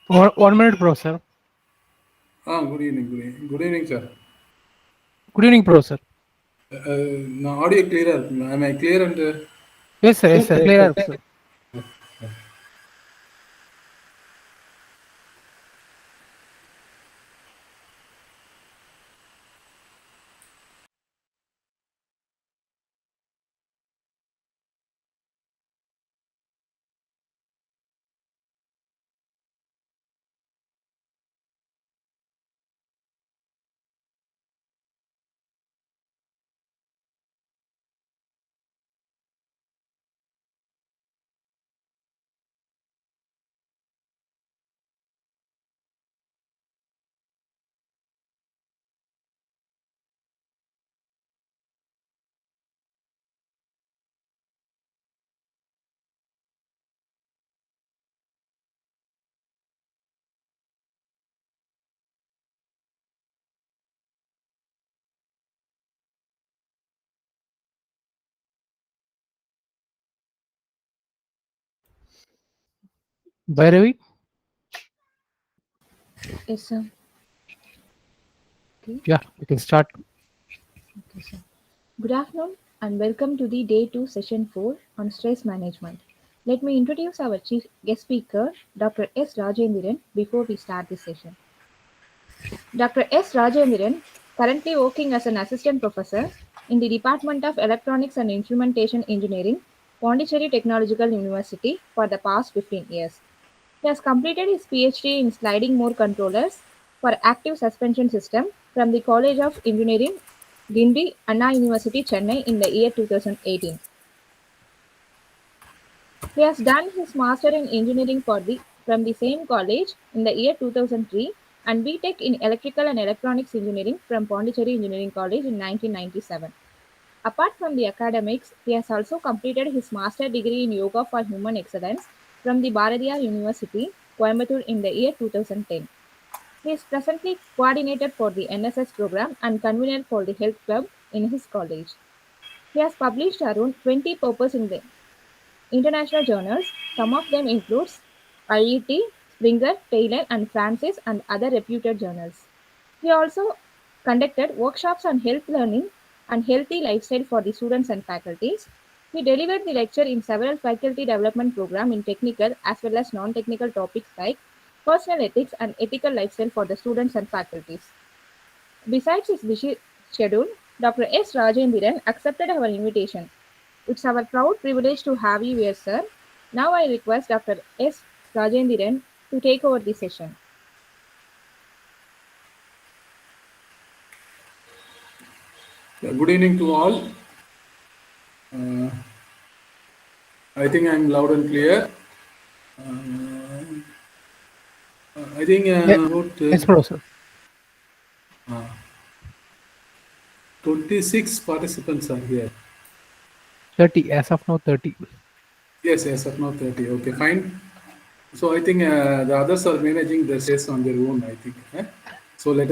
One minute, Professor. Good evening, good evening. Good evening, sir. Good evening, Professor. Now audio clearer. Am I clear and Yes, sir. Clear, sir. Bhairavi? Yes, sir. Okay. Yeah, you can start. Okay, sir. Good afternoon and welcome to the day 2 session 4 on stress management. Let me introduce our chief guest speaker, Dr. S. Rajendran, before we start this session. Dr. S. Rajendran, currently working as an assistant professor in the Department of Electronics and Instrumentation Engineering, Pondicherry Technological University for the past 15 years. He has completed his PhD in sliding motor controllers for active suspension system from the College of Engineering, Gindi, Anna University, Chennai in the year 2018. He has done his master in engineering from the same college in the year 2003 and BTech in electrical and electronics engineering from Pondicherry Engineering College in 1997. Apart from the academics, he has also completed his master degree in yoga for human excellence from the Bharatiyar University, Coimbatore in the year 2010. He is presently coordinator for the NSS program and convener for the health club in his college. He has published around 20 papers in the international journals. Some of them includes IET, Springer, Taylor and Francis and other reputed journals. He also conducted workshops on health learning and healthy lifestyle for the students and faculties. He delivered the lecture in several faculty development programs in technical as well as non-technical topics like personal ethics and ethical lifestyle for the students and faculties. Besides his busy schedule, Dr. S. Rajendran accepted our invitation. It's our proud privilege to have you here, sir. Now I request Dr. S. Rajendran to take over the session. good evening to all. Uh, I think I'm loud and clear. I think Yeah, about yes, Professor. 26 participants are here. 30. As of now, 30. Yes, yes, now 30. Okay, fine. So I think the others are managing the stress on their own, I think. So let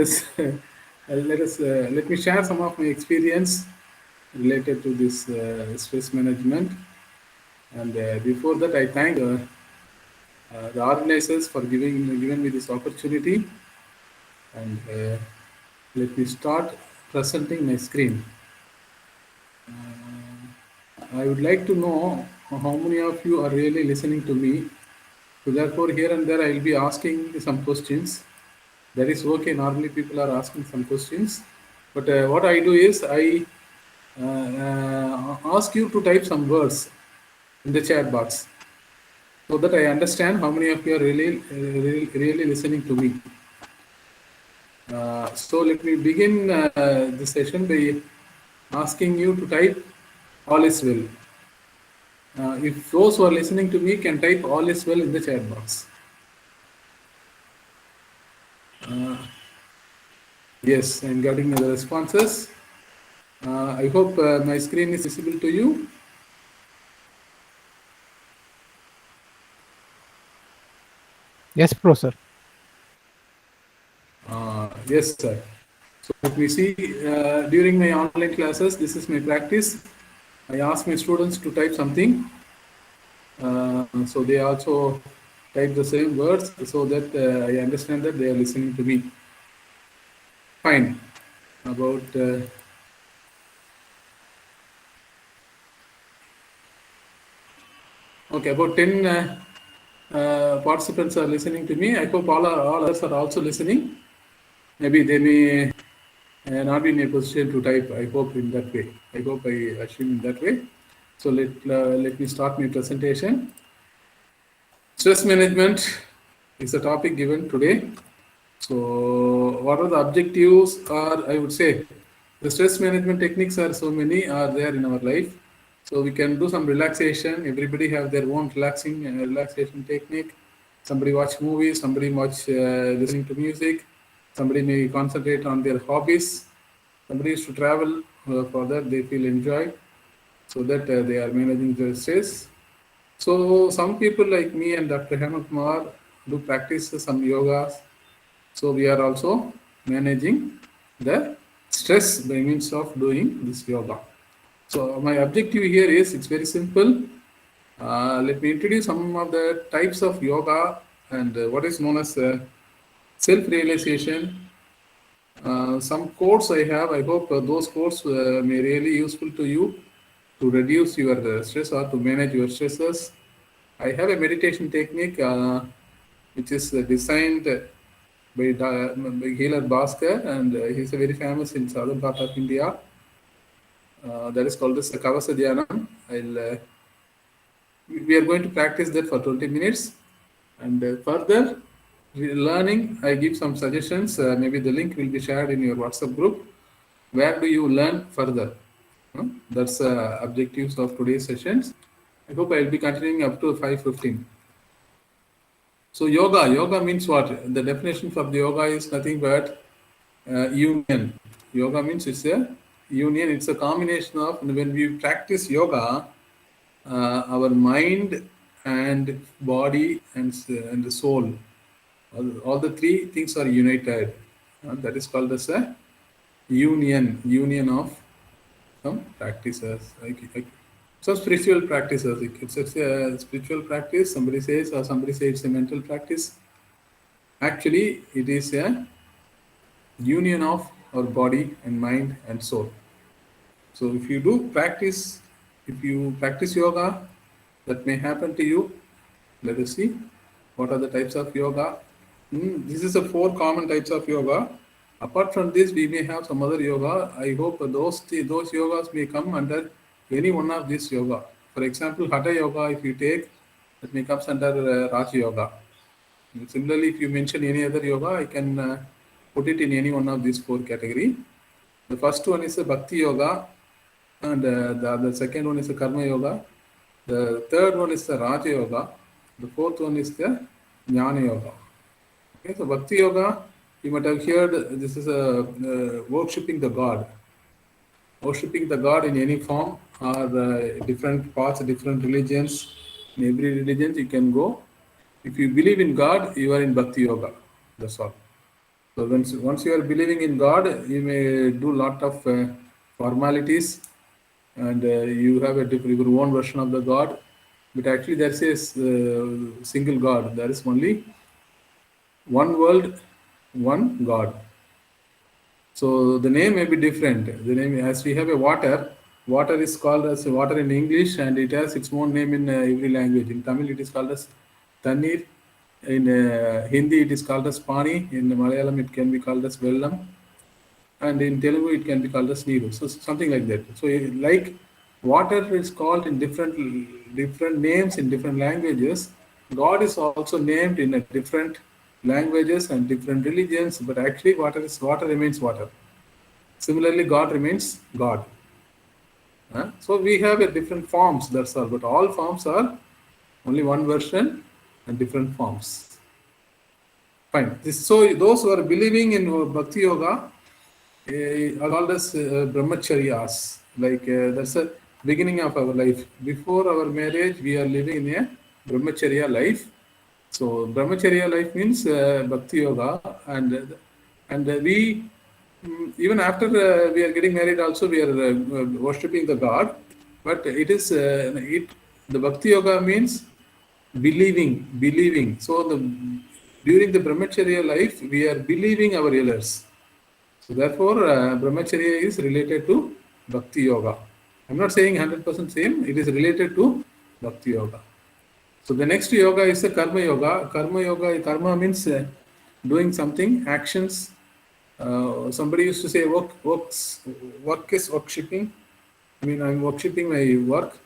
me share some of my experience related to this stress management. And before that, I thank the organizers for giving me this opportunity. And let me start presenting my screen. I would like to know how many of you are really listening to me. So therefore, here and there, I will be asking some questions. That is okay. Normally, people are asking some questions, but what I do is I ask you to type some words in the chat box so that I understand how many of you are really listening to me. So let me begin the session by asking you to type all is well. If those who are listening to me can type all is well in the chat box. Yes, I'm getting the responses. I hope my screen is visible to you. Yes, Professor. Yes, sir. So let me see. During my online classes, this is my practice. I ask my students to type something. So they also type the same words so that I understand that they are listening to me. Fine. About okay, about 10 participants are listening to me. I hope all others are also listening. Maybe they may not be in a position to type. I hope in that way. I hope I assume in that way. So let me start my presentation. Stress management is the topic given today. So what are the objectives? Or I would say the stress management techniques are so many are there in our life. So we can do some relaxation. Everybody have their own relaxation technique. Somebody watch movies. Somebody watch listening to music. Somebody may concentrate on their hobbies. Somebody used to travel for that they feel enjoy, so that they are managing their stress. So some people like me and Dr. Hemant Kumar do practice some yogas. So we are also managing the stress by means of doing this yoga. So my objective here is, it's very simple. Let me introduce some of the types of yoga and what is known as self-realization. Some quotes I have. I hope those quotes may really useful to you to reduce your stress or to manage your stresses. I have a meditation technique which is designed by Healer Bhaskar, and he's a very famous in southern part of India. That is called as Kavasa Dhyanam. We are going to practice that for 20 minutes, and further learning, I give some suggestions. Maybe the link will be shared in your WhatsApp group. Where do you learn further? That's objectives of today's sessions. I hope I will be continuing up to 5:15. So yoga means what? The definition for the yoga is nothing but union. Yoga means it's a union. It's a combination of, when we practice yoga, our mind and body and the soul, all the three things are united. That is called as a union of some practices. Some spiritual practices. It's a spiritual practice. Somebody says, or somebody says it's a mental practice. Actually, it is a union of our body and mind and soul. So if you practice yoga, that may happen to you. Let us see what are the types of yoga. This is the 4 common types of yoga. Apart from this, we may have some other yoga. I hope those yogas may come under any one of these yoga. For example, Hatha yoga, if you take, that may comes under Raja yoga. And similarly, if you mention any other yoga, I can put it in any one of these 4 category. The first one is a Bhakti yoga, and the second one is a Karma yoga. The third one is the Raja yoga. The fourth one is the Jnana yoga. Okay, so Bhakti yoga, you might have heard, this is worshipping the God. Worshipping the God in any form, or different paths, different religions. In every religion you can go. If you believe in God, you are in Bhakti yoga. That's all. So once you are believing in God, you may do lot of formalities, and you have your own version of the God. But actually, there is a single God. There is only one world, one God. So the name may be different. The name, as we have a water is called as water in English, and it has its own name in every language. In Tamil, it is called as Tannir. In Hindi, it is called as Pani. In Malayalam, it can be called as Vellam. And in Telugu, it can be called as Neeru. So something like that. So like water is called in different names in different languages. God is also named in a different languages and different religions, but actually water remains water. Similarly, God remains God. So we have a different forms, that's all, but all forms are only one version and different forms. Fine. So those who are believing in Bhakti Yoga are called as brahmacharyas. Like that's the beginning of our life. Before our marriage, we are living in a brahmacharya life. So brahmacharya life means Bhakti Yoga, and we even after we are getting married also we are worshipping the God, but it is the Bhakti Yoga means believing. So during the brahmacharya life, we are believing our elders. So therefore, brahmacharya is related to bhakti yoga. I'm not saying 100% same. It is related to bhakti yoga. So the next yoga is the karma yoga. Karma means doing something, actions. Somebody used to say work is worshipping. I mean, I'm worshipping my work.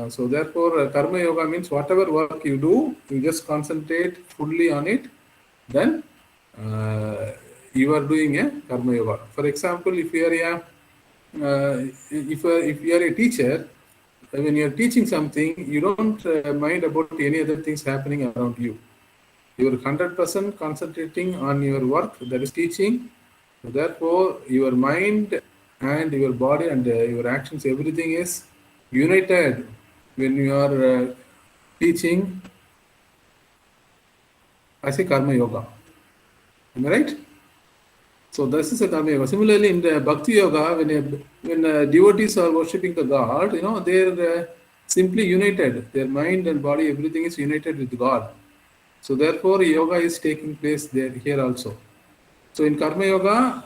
So therefore, karma yoga means whatever work you do, you just concentrate fully on it. Then you are doing a karma yoga. For example, if you are if you are a teacher, when you are teaching something, you don't mind about any other things happening around you. You are 100% concentrating on your work, that is teaching. So therefore, your mind and your body and your actions, everything is united when you are teaching as a karma yoga. Am I right? So this is a karma yoga. Similarly, in the bhakti yoga, when devotees are worshipping the God, they're simply united. Their mind and body, everything is united with God. So therefore, yoga is taking place here also. So in karma yoga,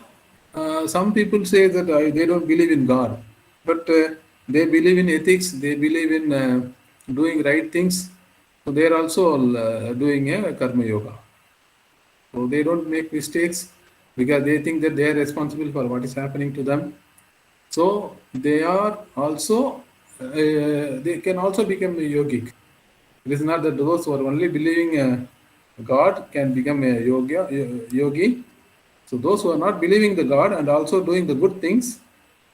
some people say that they don't believe in God, but they believe in ethics. They believe in doing right things. So they are also doing a karma yoga. So they don't make mistakes because they think that they are responsible for what is happening to them. So they are also they can also become a yogic. It is not that those who are only believing God can become a yogi. So those who are not believing the God and also doing the good things,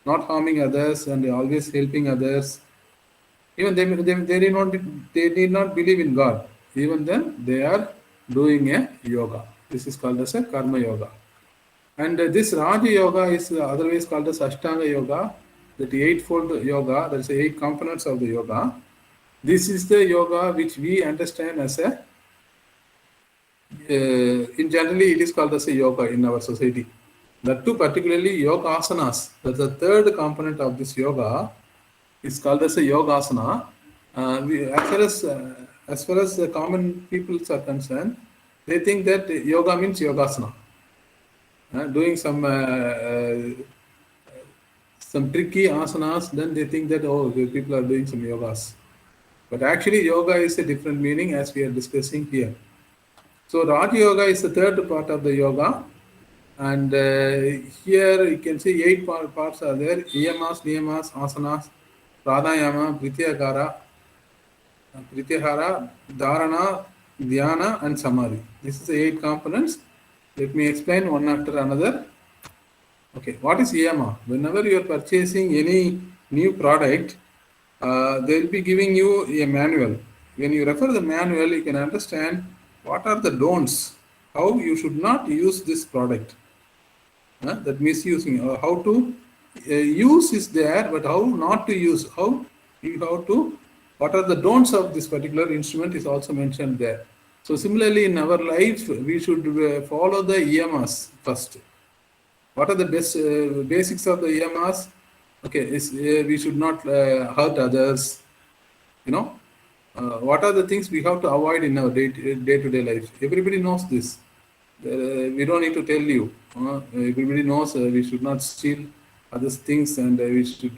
not harming others and always helping others, even they need not believe in God. Even then, they are doing a yoga. This is called as a karma yoga. And this Raja Yoga is otherwise called as Ashtanga Yoga, that eightfold yoga, that's the 8 components of the yoga. This is the yoga which we understand as a, in generally it is called as a yoga in our society. That too particularly yoga asanas, that's the third component of this yoga, is called as a yoga asana. As far as the common people are concerned, they think that yoga means yogasana. Doing some tricky asanas, then they think that, the people are doing some yogas. But actually, yoga is a different meaning as we are discussing here. So, Raja Yoga is the third part of the yoga. And here you can see 8 parts are there: yamas, niyamas, asanas, pranayama, pratyahara, dharana, dhyana, and samadhi. This is the 8 components. Let me explain one after another. Okay, what is yama? Whenever you are purchasing any new product, they will be giving you a manual. When you refer the manual, you can understand what are the don'ts, how you should not use this product. That misusing, how to use is there, but how not to use, what are the don'ts of this particular instrument is also mentioned there. So similarly, in our life, we should follow the yamas first. What are the basics of the yamas? Okay, we should not hurt others. What are the things we have to avoid in our day-to-day life? Everybody knows this. We don't need to tell you. Everybody knows we should not steal others' things, and we should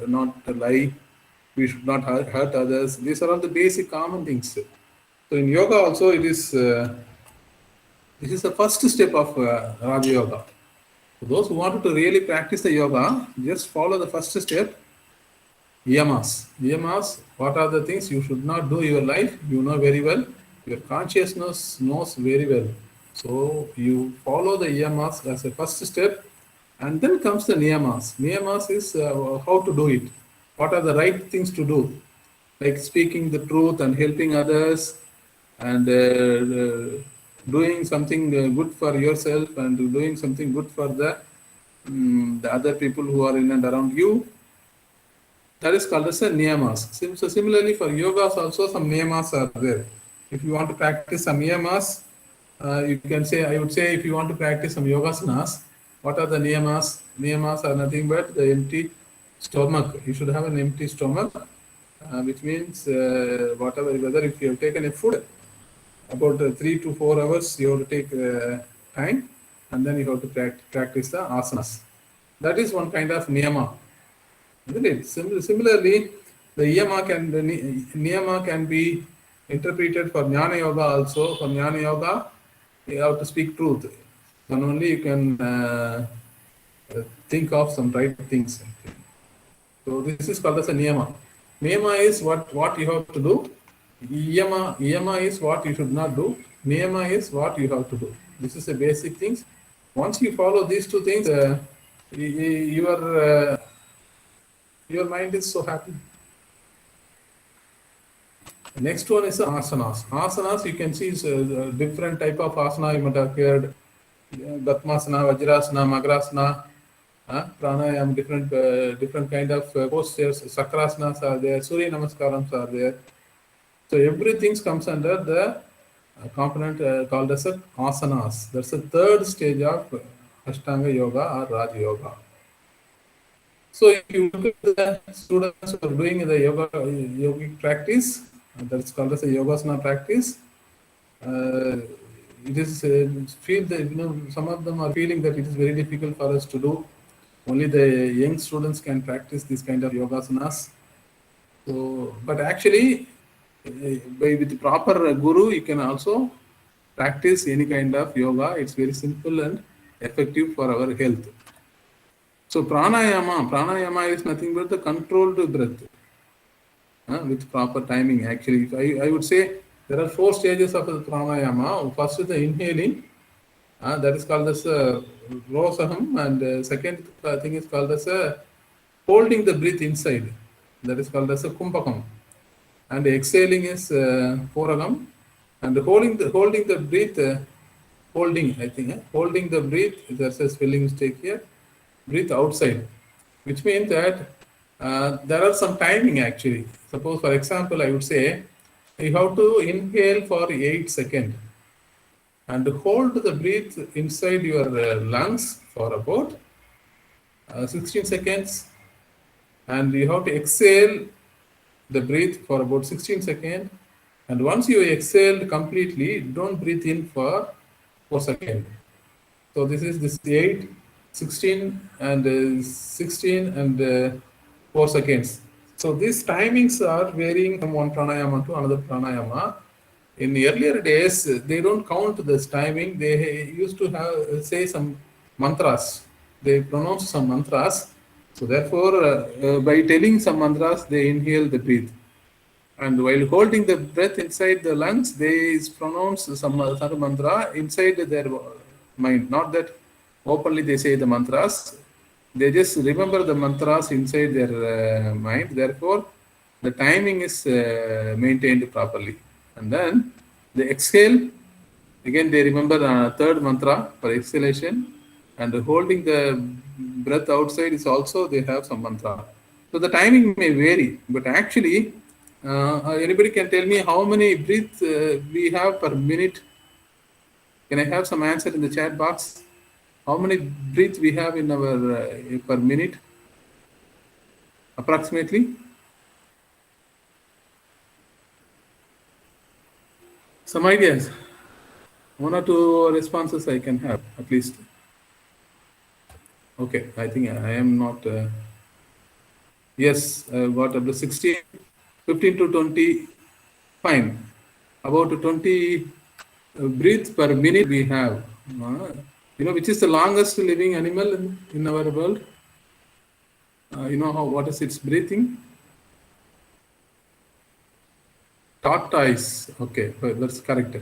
not lie. We should not hurt others. These are all the basic common things. So in yoga also, this is the first step of Raja Yoga. For those who wanted to really practice the yoga, just follow the first step. Yamas. Yamas, what are the things you should not do in your life? You know very well. Your consciousness knows very well. So you follow the yamas as a first step, and then comes the niyamas. Niyamas is how to do it. What are the right things to do? Like speaking the truth and helping others, and doing something good for yourself, and doing something good for the other people who are in and around you. That is called as a niyamas. So similarly for yogas also some niyamas are there. If you want to practice some niyamas, you can say, I would say, if you want to practice some yogasanas, what are the niyamas? Niyamas are nothing but the empty stomach. You should have an empty stomach, which means whether if you have taken a food, about 3 to 4 hours you have to take time, and then you have to practice the asanas. That is one kind of niyama, isn't it? Similarly, the niyama can be interpreted for jnana yoga also. For jnana yoga, you have to speak truth. Then only you can think of some right things. So this is called as a niyama. Niyama is what you have to do. Yama is what you should not do. Niyama is what you have to do. This is the basic things. Once you follow these two things, your mind is so happy. The next one is asanas. Asanas, you can see is a different type of asana you might have heard. Gatmasana, Vajrasana, Magrasana, pranayam, different kind of postures. Sakrasanas are there, Surya Namaskarams are there. So everything comes under the component called as asanas. That's the third stage of Ashtanga Yoga or Raja Yoga. So if you look at the students who are doing the yogic practice, that's called as a Yogasana practice. It is feel that some of them are feeling that it is very difficult for us to do. Only the young students can practice this kind of yogasanas. So, but actually, with proper guru, you can also practice any kind of yoga. It's very simple and effective for our health. So pranayama is nothing but the controlled breath with proper timing. Actually, I would say there are 4 stages of the pranayama. First is the inhaling, that is called as rosaham, and second thing is called as holding the breath inside, that is called as kumbhakam, and exhaling is poragam, and holding the breath, holding the breath, there's a spelling mistake here, breathe outside, which means that there are some timing actually. Suppose, for example, I would say you have to inhale for 8 seconds and hold the breath inside your lungs for about 16 seconds, and you have to exhale the breath for about 16 seconds, and once you exhale completely, don't breathe in for 4 seconds. So this is 8, 16 and 16 and 4 seconds. So these timings are varying from one pranayama to another pranayama. In the earlier days, they don't count this timing. They used to say some mantras. They pronounce some mantras. So therefore, by telling some mantras, they inhale the breath. And while holding the breath inside the lungs, they pronounce some other mantra inside their mind. Not that openly they say the mantras. They just remember the mantras inside their mind. Therefore, the timing is maintained properly. And then they exhale. Again, they remember the third mantra for exhalation. And holding the breath outside is also, they have some mantra. So the timing may vary. But actually, anybody can tell me how many breaths we have per minute? Can I have some answer in the chat box? How many breaths we have in our per minute, approximately? Some ideas. 1 or 2 responses I can have, at least. Okay, I think I am not. Yes, got up to 16, 15 to 20. Fine. About 20 breaths per minute we have. Which is the longest living animal in our world? What is its breathing? Tortoise. Okay, that's correct.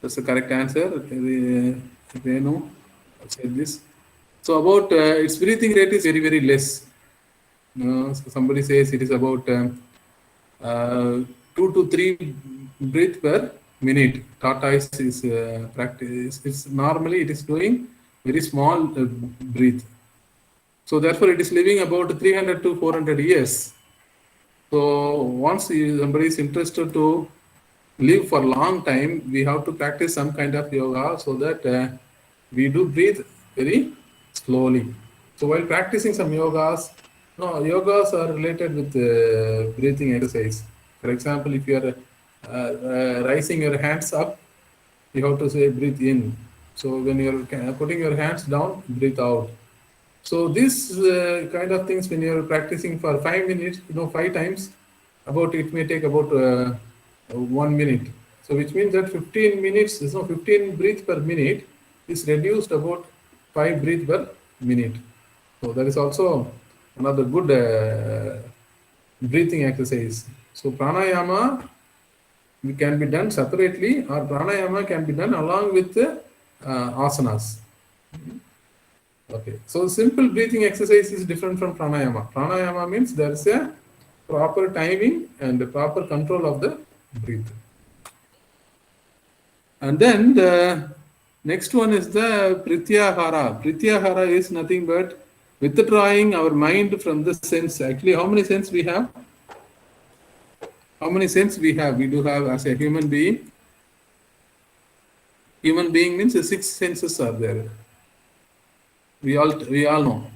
That's the correct answer. They know. I said this. So about its breathing rate is very, very less. So somebody says it is about 2 to 3 breaths per minute. Tortoise is practice. It's normally it is doing very small breath. So therefore, it is living about 300 to 400 years. So once somebody is interested to live for a long time, we have to practice some kind of yoga so that we do breathe very slowly. So while practicing some yogas, No, yogas are related with breathing exercise. For example, if you are raising your hands up, you have to say breathe in. So when you're putting your hands down, breathe out. So this kind of things, when you're practicing for 5 minutes, 5 times, about it may take about 1 minute. So which means that 15 minutes, 15 breaths per minute is reduced about 5 breaths per minute. So that is also another good breathing exercise. So pranayama can be done separately, or pranayama can be done along with the asanas. Okay, so simple breathing exercise is different from pranayama. Pranayama means there is a proper timing and the proper control of the breath. And then the next one is the Pratyahara. Pratyahara is nothing but withdrawing our mind from the sense. Actually, how many senses we have? How many senses we have? We do have as a human being. Human being means the 6 senses are there. We all know.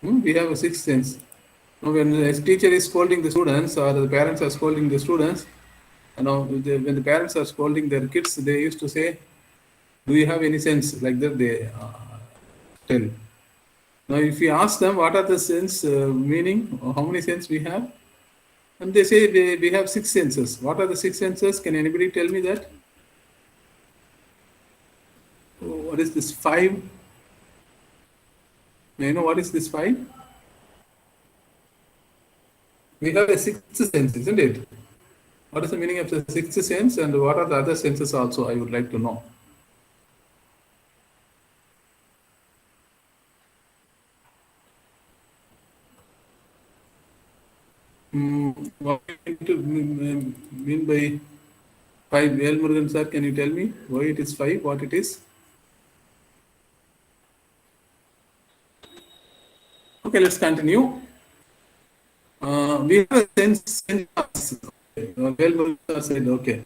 We have a 6th sense. Now, when the teacher is scolding the students or the parents are scolding the students, when the parents are scolding their kids, they used to say, "Do you have any sense?" Like that they tell. Now, if you ask them what are the sense meaning, or how many senses we have, and they say we have 6 senses. What are the 6 senses? Can anybody tell me that? What is this 5? May I know what is this 5? We have a 6th sense, isn't it? What is the meaning of the 6th sense, and what are the other senses also? I would like to know. What do you mean by 5? Velmurugan sir, can you tell me why it is 5? What it is? Okay, let's continue. We have a sense. Velmurugan sir said, okay.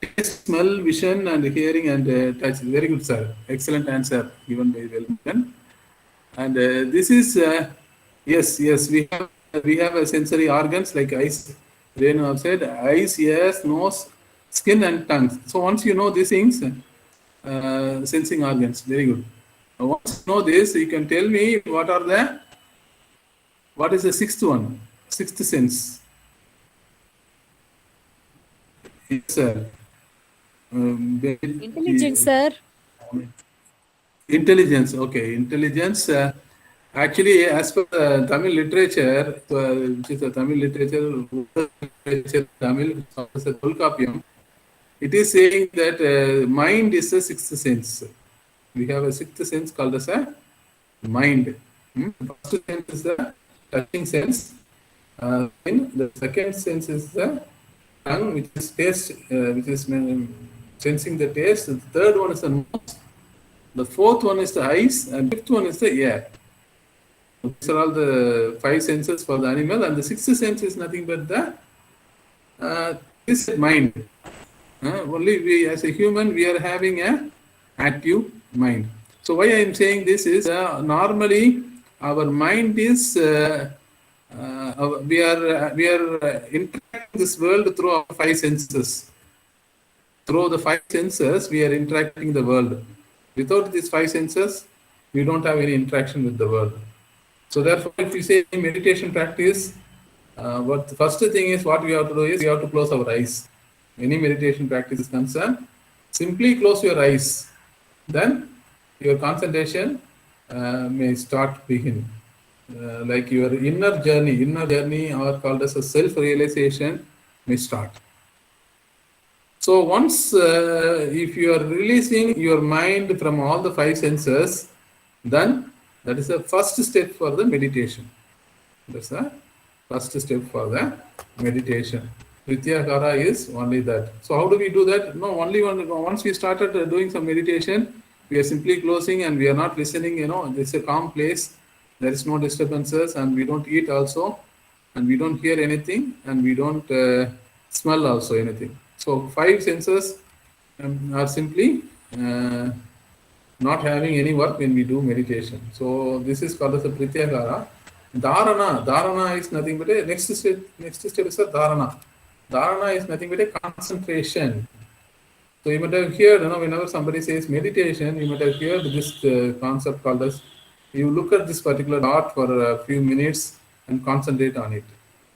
Taste, smell, vision, and hearing and touch. Very good, sir. Excellent answer given by Velmurugan. And this is yes. We have a sensory organs like eyes. Renu have said eyes, ears, nose, skin, and tongue. So once you know these things, sensing organs. Very good. Once you know this, you can tell me what is the 6th one? 6th sense. Yes, sir. Intelligence, sir. Intelligence. Okay, intelligence. Actually, as per Tamil literature, which is the Tamil literature, Tamil Tolkappiyam, it is saying that mind is the 6th sense. We have a 6th sense called as a mind. The first sense is the touching sense. Then the 2nd sense is the tongue, which is taste, which is sensing the taste. The 3rd one is the nose. The 4th one is the eyes, and 5th one is the ear. These are all the 5 senses for the animal, and the 6th sense is nothing but this mind. Only we, as a human, we are having a active mind. So why I am saying this is normally our mind is we are interacting this world through our 5 senses. Through the 5 senses, we are interacting the world. Without these 5 senses, we don't have any interaction with the world. So therefore, if you say meditation practice, what the first thing is what we have to do is we have to close our eyes. Any meditation practice is concerned, simply close your eyes. Then your concentration may start begin. Like your inner journey or called as a self-realization may start. So once if you are releasing your mind from all the 5 senses, then that is the first step for the meditation. That's the first step for the meditation. Pratyahara is only that. So how do we do that? No, only once we started doing some meditation, we are simply closing and we are not listening. It's a calm place. There is no disturbances, and we don't eat also, and we don't hear anything, and we don't smell also anything. So 5 senses are simply not having any work when we do meditation. So this is called as a Pratyahara. Dharana is nothing but a next step is a dharana. Dharana is nothing but a concentration. So you might have heard, whenever somebody says meditation, you might have heard this concept called as, you look at this particular dot for a few minutes and concentrate on it.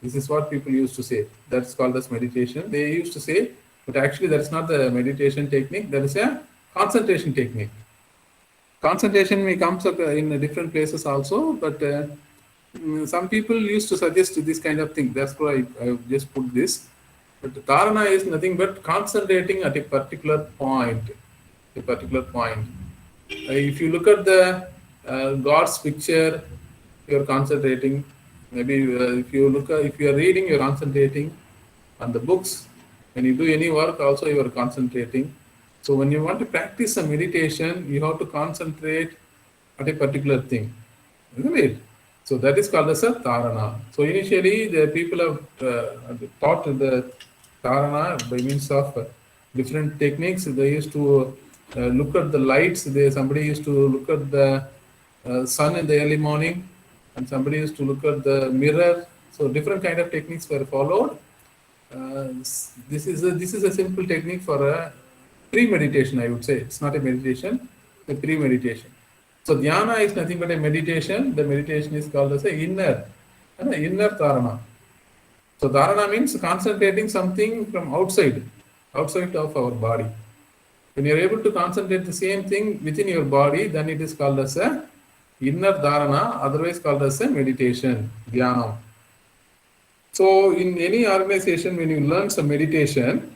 This is what people used to say. That's called as meditation. They used to say, but actually that's not the meditation technique. That is a concentration technique. Concentration may come up in different places also, but some people used to suggest this kind of thing. That's why I just put this. But dharana is nothing but concentrating at a particular point. If you look at the God's picture, you're concentrating. Maybe if you are reading, you're concentrating on the books. When you do any work, also you are concentrating. So when you want to practice a meditation, you have to concentrate at a particular thing, isn't it? So that is called as a dharana. So initially, the people have taught the dharana by means of different techniques. They used to look at the lights. Somebody used to look at the sun in the early morning, and somebody used to look at the mirror. So different kind of techniques were followed. This is a simple technique for a pre-meditation, I would say. It's not a meditation, it's a pre-meditation. So dhyana is nothing but a meditation. The meditation is called as a inner dharana. So dharana means concentrating something from outside of our body. When you're able to concentrate the same thing within your body, then it is called as a inner dharana, otherwise called as a meditation, dhyana. So in any organization, when you learn some meditation,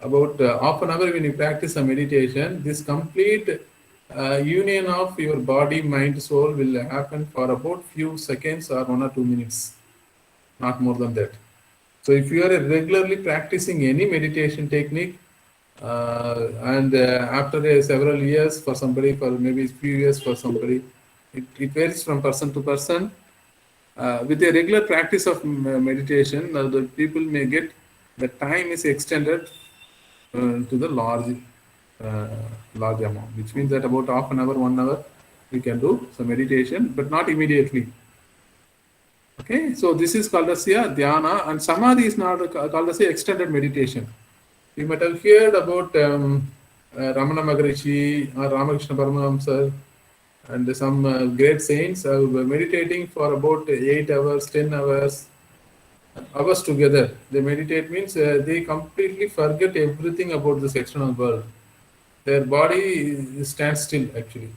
about half an hour when you practice a meditation, this complete union of your body, mind, soul will happen for about few seconds or 1 or 2 minutes, not more than that. So if you are regularly practicing any meditation technique, and after several years for somebody, for maybe a few years for somebody, it varies from person to person. With a regular practice of meditation, the people may get the time is extended to the large amount, which means that about half an hour, 1 hour, we can do some meditation, but not immediately. Okay, so this is called as dhyana, and samadhi is not called as extended meditation. You might have heard about Ramana Maharishi or Ramakrishna Paramahamsa and some great saints meditating for about 8 hours, 10 hours together. They meditate means they completely forget everything about this external world. Their body stands still actually.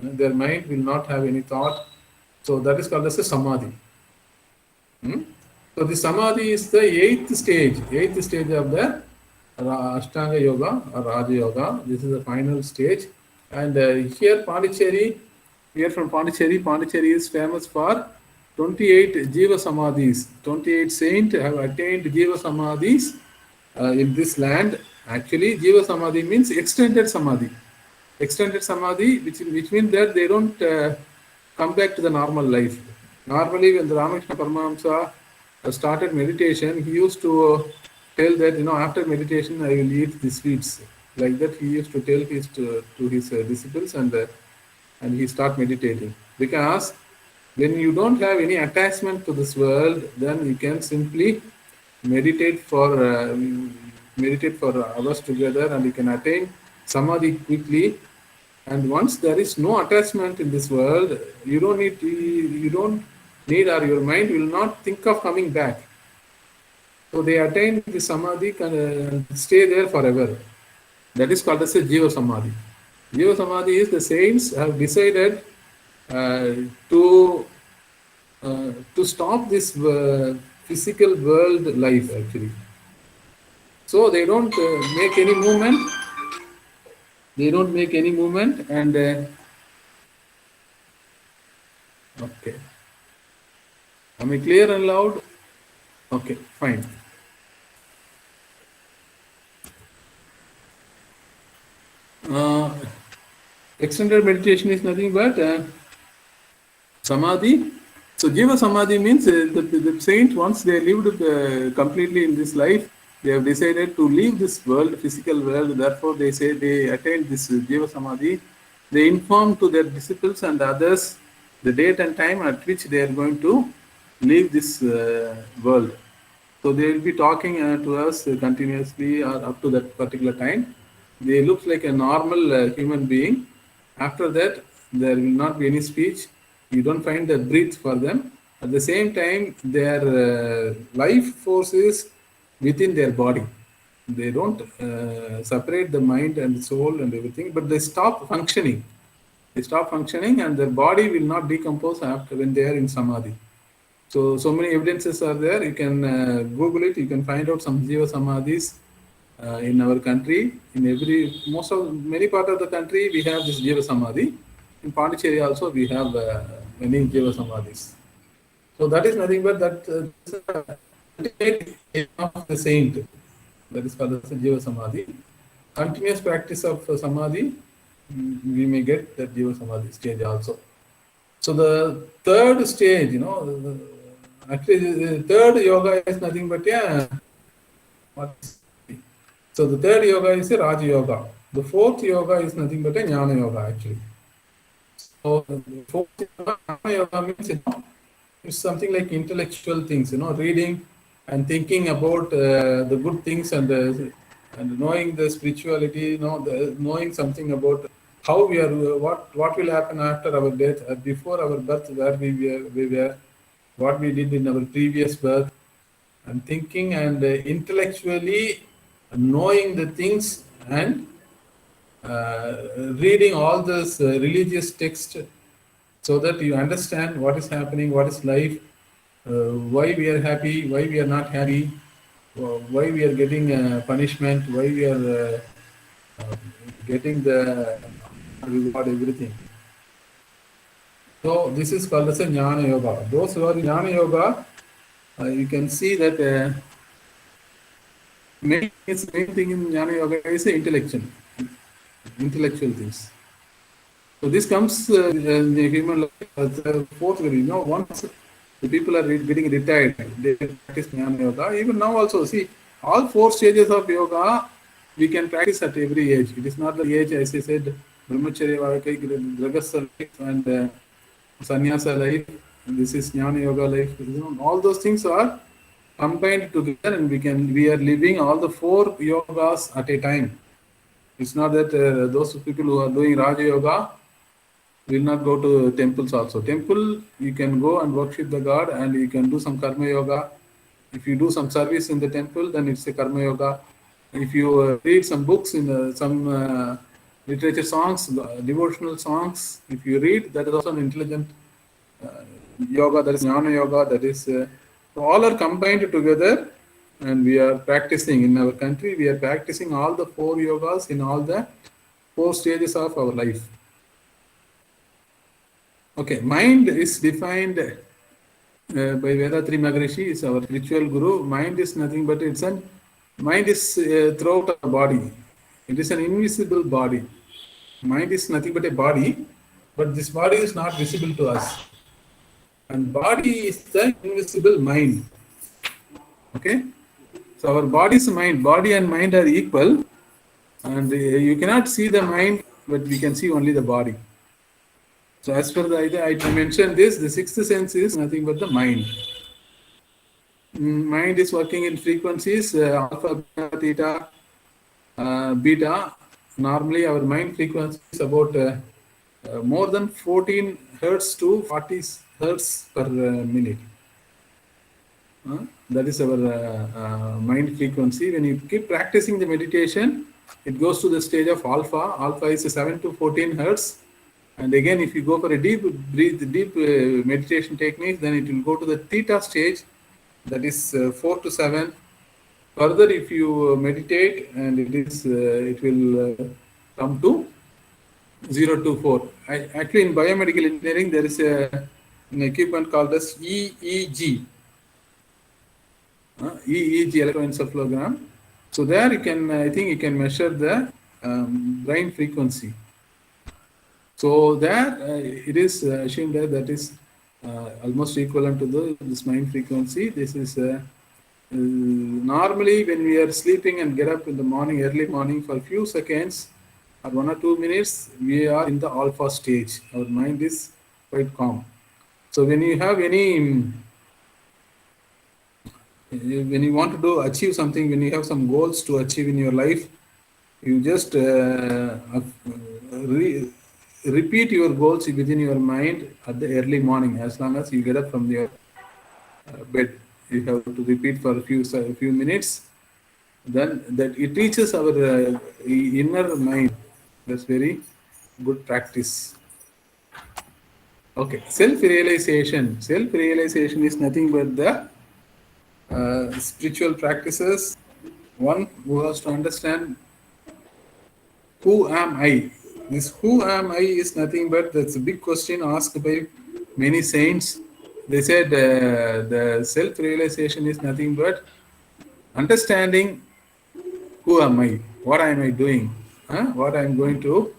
Their mind will not have any thought. So that is called as a samadhi. So the samadhi is the eighth stage of the Ashtanga Yoga or Raja Yoga. This is the final stage. And here from Pondicherry is famous for 28 Jiva Samadhis. 28 saints have attained Jiva Samadhis in this land. Actually, Jiva Samadhi means extended Samadhi. Extended Samadhi, which means that they don't come back to the normal life. Normally, when the Ramakrishna Paramahamsa started meditation, he used to tell that, after meditation, I will eat the sweets. Like that, he used to tell to his disciples, and he start meditating. Because when you don't have any attachment to this world, then you can simply meditate for hours together, and you can attain samadhi quickly. And once there is no attachment in this world, you don't need, or your mind will not think of coming back. So they attain the samadhi and stay there forever. That is called as a Jiva Samadhi. Jiva Samadhi is the saints have decided to stop this physical world life actually. So they don't make any movement. And okay. Am I clear and loud? Okay, fine. Extended meditation is nothing but samadhi. So Jiva Samadhi means the saint, once they lived completely in this life, they have decided to leave this world, physical world. Therefore, they say they attained this Jiva Samadhi. They inform to their disciples and others the date and time at which they are going to leave this world. So they will be talking to us continuously or up to that particular time. They look like a normal human being. After that, there will not be any speech. You don't find the breath for them. At the same time, their life force is within their body. They don't separate the mind and soul and everything, but they stop functioning. They stop functioning, and their body will not decompose after when they are in samadhi. So many evidences are there. You can Google it. You can find out some Jiva Samadhis in our country. In many part of the country, we have this Jiva Samadhi. In Pondicherry also, we have many Jiva Samadhis. So that is nothing but that of the saint. That is called the Jiva Samadhi. Continuous practice of Samadhi, we may get that Jiva Samadhi stage also. So the third stage, actually the third yoga is nothing but so the third yoga is a Raja Yoga. The fourth yoga is nothing but a Jnana Yoga actually. So the fourth yoga means it's something like intellectual things, reading and thinking about the good things and knowing the spirituality, knowing something about how we are, what will happen after our death, before our birth, where we were, what we did in our previous birth, and thinking and intellectually knowing the things and reading all this religious text so that you understand what is happening, what is life, why we are happy, why we are not happy, why we are getting punishment, why we are getting the reward, everything. So this is called as a Jnana Yoga. Those who are in Jnana Yoga, you can see that main thing in Jnana Yoga is intellectual things. So this comes in the human life as a fourth grade. Once the people are getting retired, they practice Jnana Yoga. Even now also, see, all four stages of yoga we can practice at every age. It is not the age, as I said, Brahmacharya, Grahastha life and Sannyasa life. This is Jnana Yoga life. All those things are combined together, and we are living all the four yogas at a time. It's not that those people who are doing Raja Yoga will not go to temples also. Temple, you can go and worship the God, and you can do some Karma Yoga. If you do some service in the temple, then it's a Karma Yoga. If you read some books in some literature songs, devotional songs, if you read, that is also an intelligent yoga, that is Jnana Yoga, that is, so all are combined together, and we are practicing in our country, we are practicing all the four yogas in all the four stages of our life. Okay, mind is defined by Vedatri Maharishi, is our spiritual guru. Mind is nothing but mind is throughout our body. It is an invisible body. Mind is nothing but a body, but this body is not visible to us. And body is the invisible mind. Okay? So our body and mind are equal, and you cannot see the mind, but we can see only the body. So as per the idea, I mentioned this, the sixth sense is nothing but the mind. Mind is working in frequencies, alpha, theta, beta. Normally our mind frequency is about more than 14 hertz to 40 hertz per minute. That is our mind frequency. When you keep practicing the meditation, it goes to the stage of alpha. Alpha is 7 to 14 hertz. And again, if you go for a deep meditation technique, then it will go to the theta stage, that is 4 to 7. Further, if you meditate, and it will come to 0 to 4. Actually, in biomedical engineering, there is an equipment called as EEG. EEG, electroencephalogram. So there you can, I think you can measure the brain frequency. So there it is assumed that is almost equivalent to this mind frequency. This is normally when we are sleeping and get up in the morning, early morning, for a few seconds or 1 or 2 minutes, we are in the alpha stage. Our mind is quite calm. So when you have when you want to achieve something, when you have some goals to achieve in your life, you just repeat your goals within your mind at the early morning. As long as you get up from your bed, you have to repeat for a few minutes. Then that it reaches our inner mind. That's very good practice. Okay, self-realization. Self-realization is nothing but the spiritual practices. One who has to understand who am I. This who am I is nothing but that's a big question asked by many saints. They said the self-realization is nothing but understanding who am I, what am I doing, what I'm going to,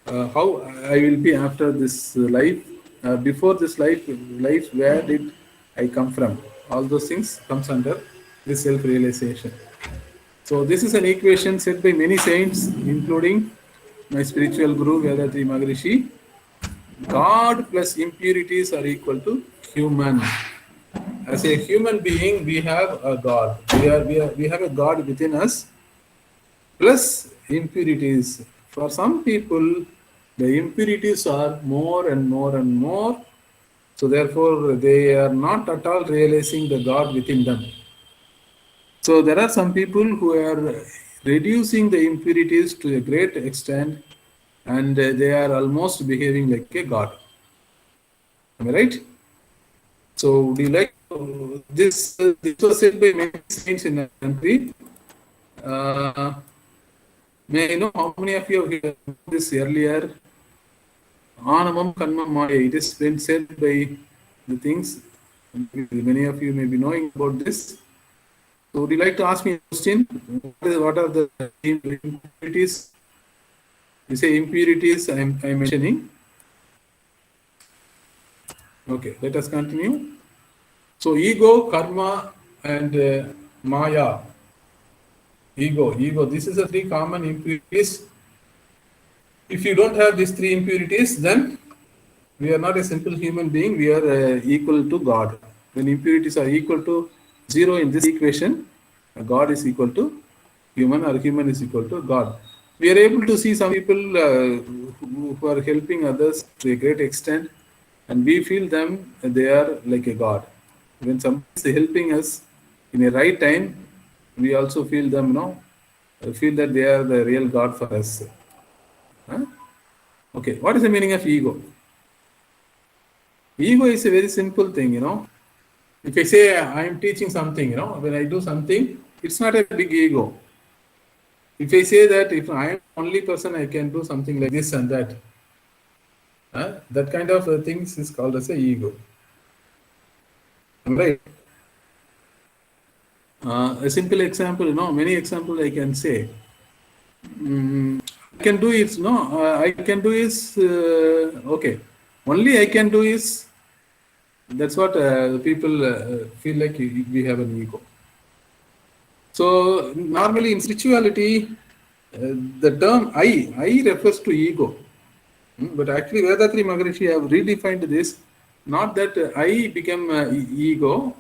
how I will be after this life, before this life, where did I come from? All those things comes under this self-realization. So this is an equation set by many saints, including my spiritual guru Vedatri Maharishi. God plus impurities are equal to human. As a human being, we have a God. We have a God within us, plus impurities. For some people, the impurities are more and more and more. So therefore, they are not at all realizing the God within them. So there are some people who are reducing the impurities to a great extent, and they are almost behaving like a God. Am I right? So would you like this? This was said by many saints in the country. May I know how many of you have heard this earlier? Anamam Kanma Maya. It is been said by the things. Many of you may be knowing about this. So would you like to ask me a question? What are the impurities? You say impurities I'm mentioning. Okay, let us continue. So ego, karma, and maya. Ego. This is the three common impurities. If you don't have these three impurities, then we are not a simple human being. We are equal to God. When impurities are equal to 0 in this equation, God is equal to human, or human is equal to God. We are able to see some people who are helping others to a great extent, and we feel them, they are like a God. When somebody is helping us in a right time, we also feel them, feel that they are the real God for us. Huh? Okay, what is the meaning of ego? Ego is a very simple thing, If I say I am teaching something, when I do something, it's not a big ego. If I say that if I am the only person, I can do something like this and that, that kind of things is called as a ego. Right? A simple example, many examples I can say. I can do is, I can do is, okay. Only I can do is, that's what people feel like we have an ego. So normally in spirituality, the term I refers to ego. But actually Vedatri Maharishi have redefined this, not that I become ego.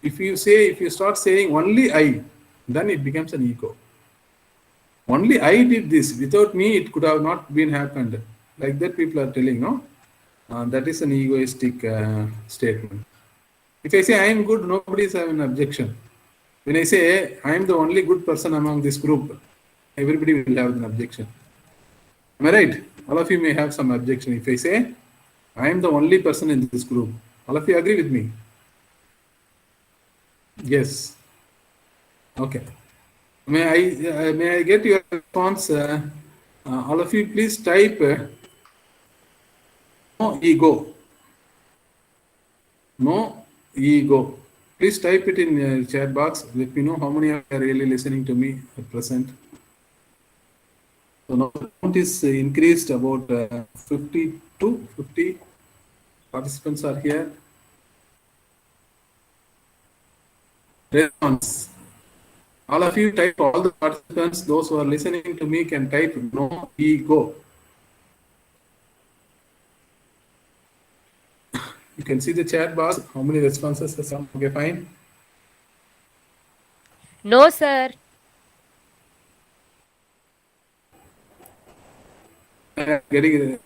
If you start saying only I, then it becomes an ego. Only I did this. Without me, it could have not been happened. Like that people are telling, that is an egoistic statement. If I say I am good, nobody is having an objection. When I say I am the only good person among this group, everybody will have an objection. Am I right? All of you may have some objection. If I say I am the only person in this group, all of you agree with me? Yes. Okay. May I get your response? All of you, please type no ego. No ego. Please type it in chat box. Let me know how many are really listening to me at present. So now the count is increased about 50 participants are here. Response. All of you type, all the participants, those who are listening to me can type no ego. You can see the chat box. How many responses? Okay, fine. No, sir. Getting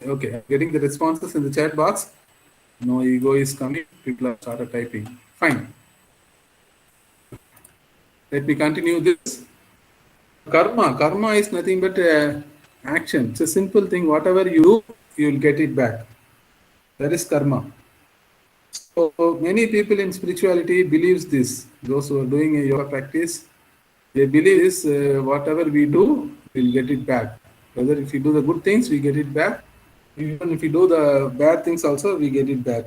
the responses in the chat box. No ego is coming. People have started typing. Fine. Let me continue this. Karma is nothing but action. It's a simple thing. Whatever you do, you will get it back. That is karma. So many people in spirituality believes this. Those who are doing a yoga practice, they believe this. Whatever we do, we'll get it back. Whether if you do the good things, we get it back. Even if you do the bad things, also we get it back.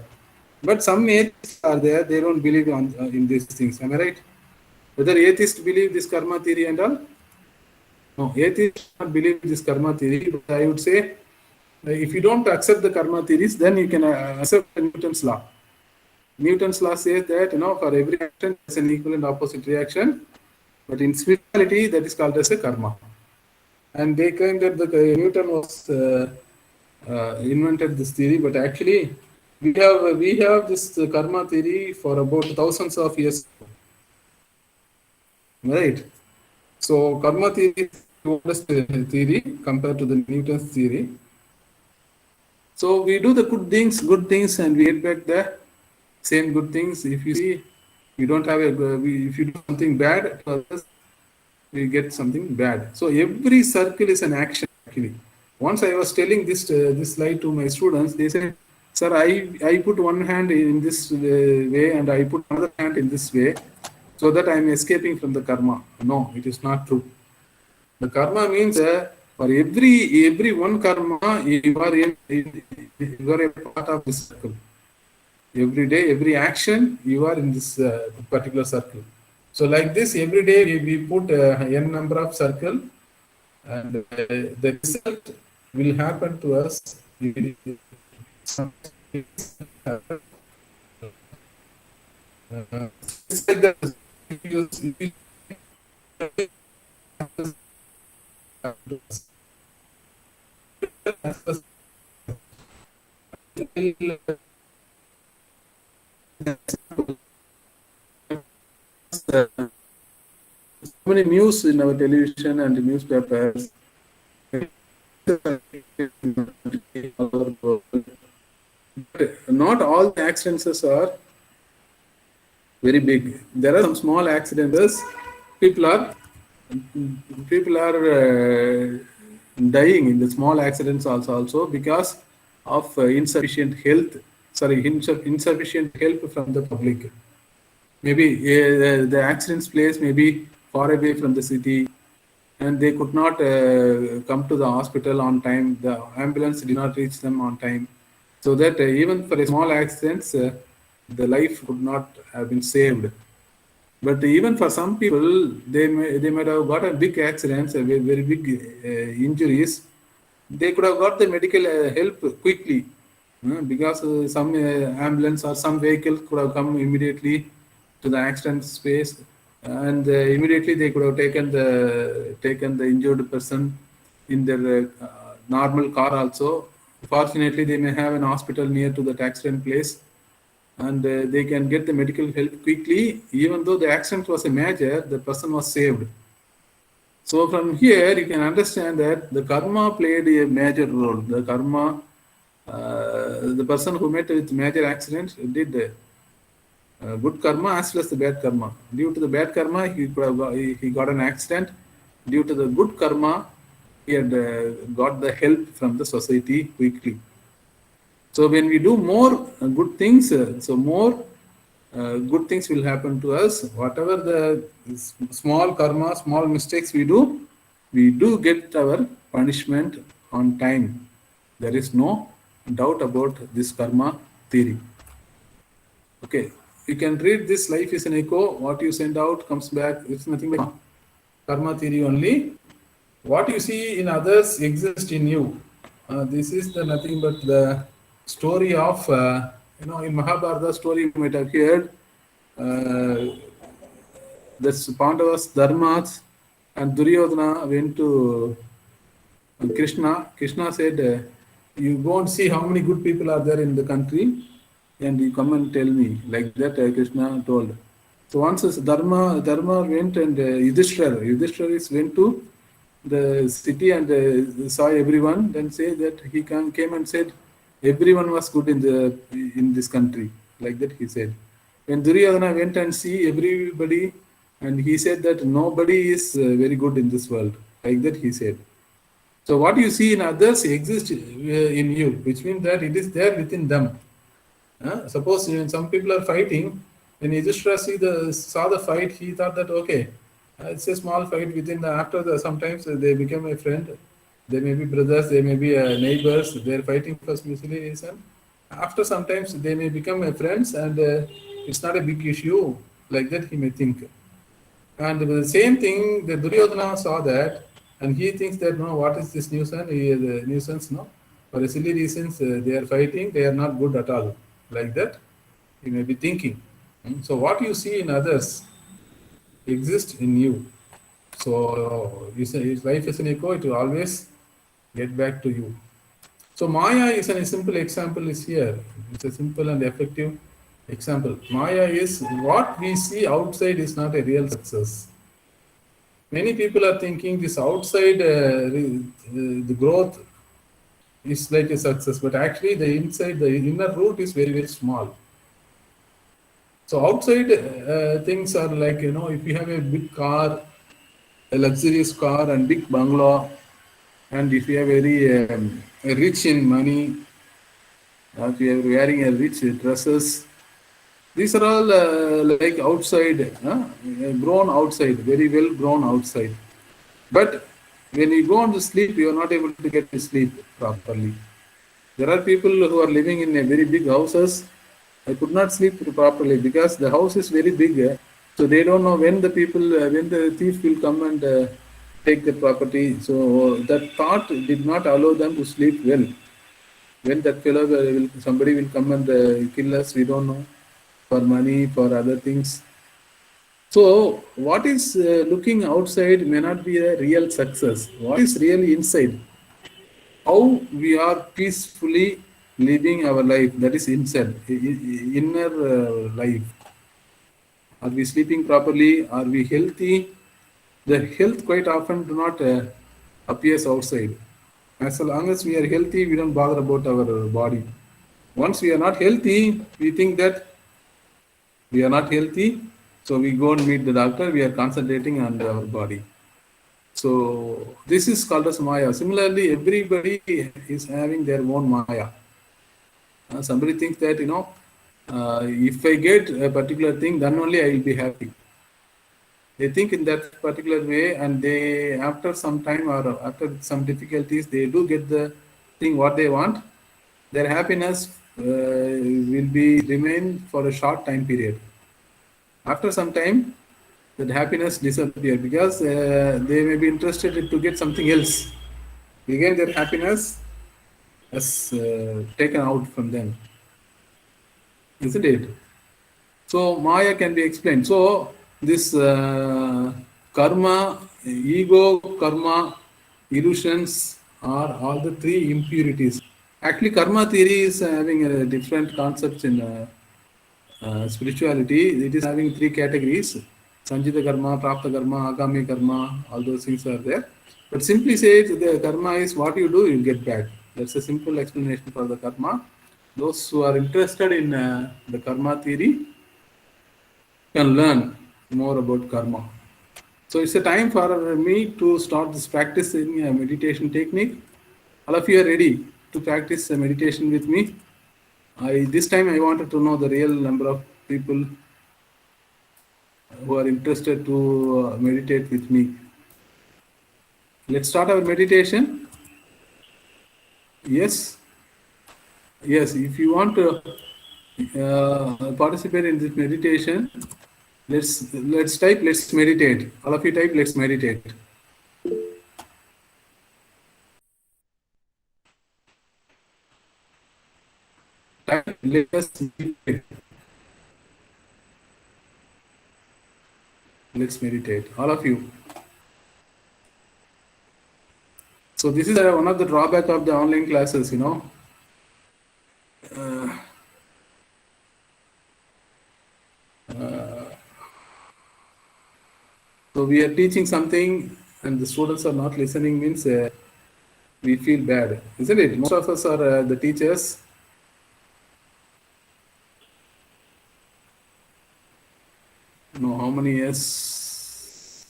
But some atheists are there. They don't believe in these things. Am I right? Whether atheists believe this karma theory and all? No, atheists do not believe this karma theory. But I would say, if you don't accept the karma theories, then you can accept Newton's law. Newton's law says that for every action there's an equal and opposite reaction. But in spirituality, that is called as a karma. And they claim that Newton was invented this theory, but actually we have this karma theory for about thousands of years. Right. So karma theory is the oldest theory compared to the Newton's theory. So we do the good things, and we get back the same good things. If you see, you don't have if you do something bad to others, we get something bad. So every circle is an action actually. Once I was telling this slide to my students, they said, "Sir, I put one hand in this way and I put another hand in this way, so that I am escaping from the karma." No, it is not true. The karma means for every one karma, you are a part of this circle. Every day, every action, you are in this particular circle. So like this, every day we put n number of circle, and the result will happen to us. It's like that. So many news in our television and newspapers. Not all the accidents are very big. There are some small accidents. People are dying in the small accidents also because of insufficient help from the public. Maybe the accidents place may be far away from the city, and they could not come to the hospital on time. The ambulance did not reach them on time, so that even for a small accidents, the life could not have been saved. But even for some people, they might have got a big accidents, very big injuries. They could have got the medical help quickly because some ambulance or some vehicle could have come immediately to the accident space, and immediately they could have taken the injured person in their normal car also. Fortunately, they may have an hospital near to that accident place, and they can get the medical help quickly. Even though the accident was a major, the person was saved. So from here, you can understand that the karma played a major role. The karma, the person who met with major accident did good karma as well as the bad karma. Due to the bad karma, he got an accident. Due to the good karma, he had got the help from the society quickly. So when we do more good things, more good things will happen to us. Whatever the small karma, small mistakes we do get our punishment on time. There is no doubt about this karma theory. Okay, you can read this. Life is an echo. What you send out comes back. It's nothing but karma theory only. What you see in others exists in you. This is nothing but the story of in Mahabharata story you might have heard. This Pandavas, Dharmas, and Duryodhana went to Krishna. Krishna said, "You go and see how many good people are there in the country. and you come and tell me, like that Krishna told. So once Dharma went and Yudhishthira went to the city and saw everyone, then say that he came and said everyone was good in this country, like that he said. When Duryodhana went and see everybody, and he said that nobody is very good in this world, like that he said. So what you see in others exists in you, which means that it is there within them. Suppose when some people are fighting, when Yudhishthira saw the fight, he thought that okay, it's a small fight within the. After the sometimes they become a friend. They may be brothers, they may be neighbors. They're fighting for some silly reason. After sometimes they may become friends, and it's not a big issue. Like that he may think. And the same thing, the Duryodhana saw that, and he thinks that no, what is this nuisance? The nuisance, no, for silly reasons they are fighting. They are not good at all. Like that, he may be thinking. So what you see in others exists in you. So if life is an echo, it will always get back to you. So Maya is a simple example is here. It's a simple and effective example. Maya is what we see outside is not a real success. Many people are thinking this outside the growth is like a success, but actually the inside, the inner root is very, very small. So outside things are like, if you have a big car, a luxurious car and big bungalow, and if you are very rich in money, if you are wearing a rich dresses, these are all like outside, grown outside, very well grown outside. But when you go on to sleep, you are not able to get to sleep properly. There are people who are living in a very big houses. I could not sleep properly because the house is very big. So they don't know when the thief will come and take the property. So that thought did not allow them to sleep well. When that fellow somebody will come and kill us, we don't know, for money, for other things. So what is looking outside may not be a real success. What is really inside? How we are peacefully living our life, that is inside, inner life. Are we sleeping properly? Are we healthy? The health quite often do not appears outside. As long as we are healthy, we don't bother about our body. Once we are not healthy, we think that we are not healthy, so we go and meet the doctor. We are concentrating on our body. So this is called as Maya. Similarly, everybody is having their own Maya. Somebody thinks that, if I get a particular thing, then only I will be happy. They think in that particular way, and they, after some time or after some difficulties, they do get the thing what they want. Their happiness will remain for a short time period. After some time, that happiness disappears because they may be interested to get something else. Again, their happiness has taken out from them, isn't it? So Maya can be explained. So this karma, ego, karma, illusions are all the three impurities. Actually, karma theory is having a different concepts in spirituality. It is having three categories: Sanjita karma, Prapta karma, Agami karma. All those things are there. But simply say the karma is what you do, you get back. That's a simple explanation for the karma. Those who are interested in the karma theory can learn more about karma. So it's a time for me to start this practicing a meditation technique. All of you are ready to practice a meditation with me. This time I wanted to know the real number of people who are interested to meditate with me. Let's start our meditation. Yes. Yes, if you want to participate in this meditation, let's type, let's meditate. All of you type, let's meditate. Type, let's meditate. Let's meditate, all of you. So this is one of the drawback of the online classes, So we are teaching something and the students are not listening means we feel bad, isn't it? Most of us are the teachers. No, how many years?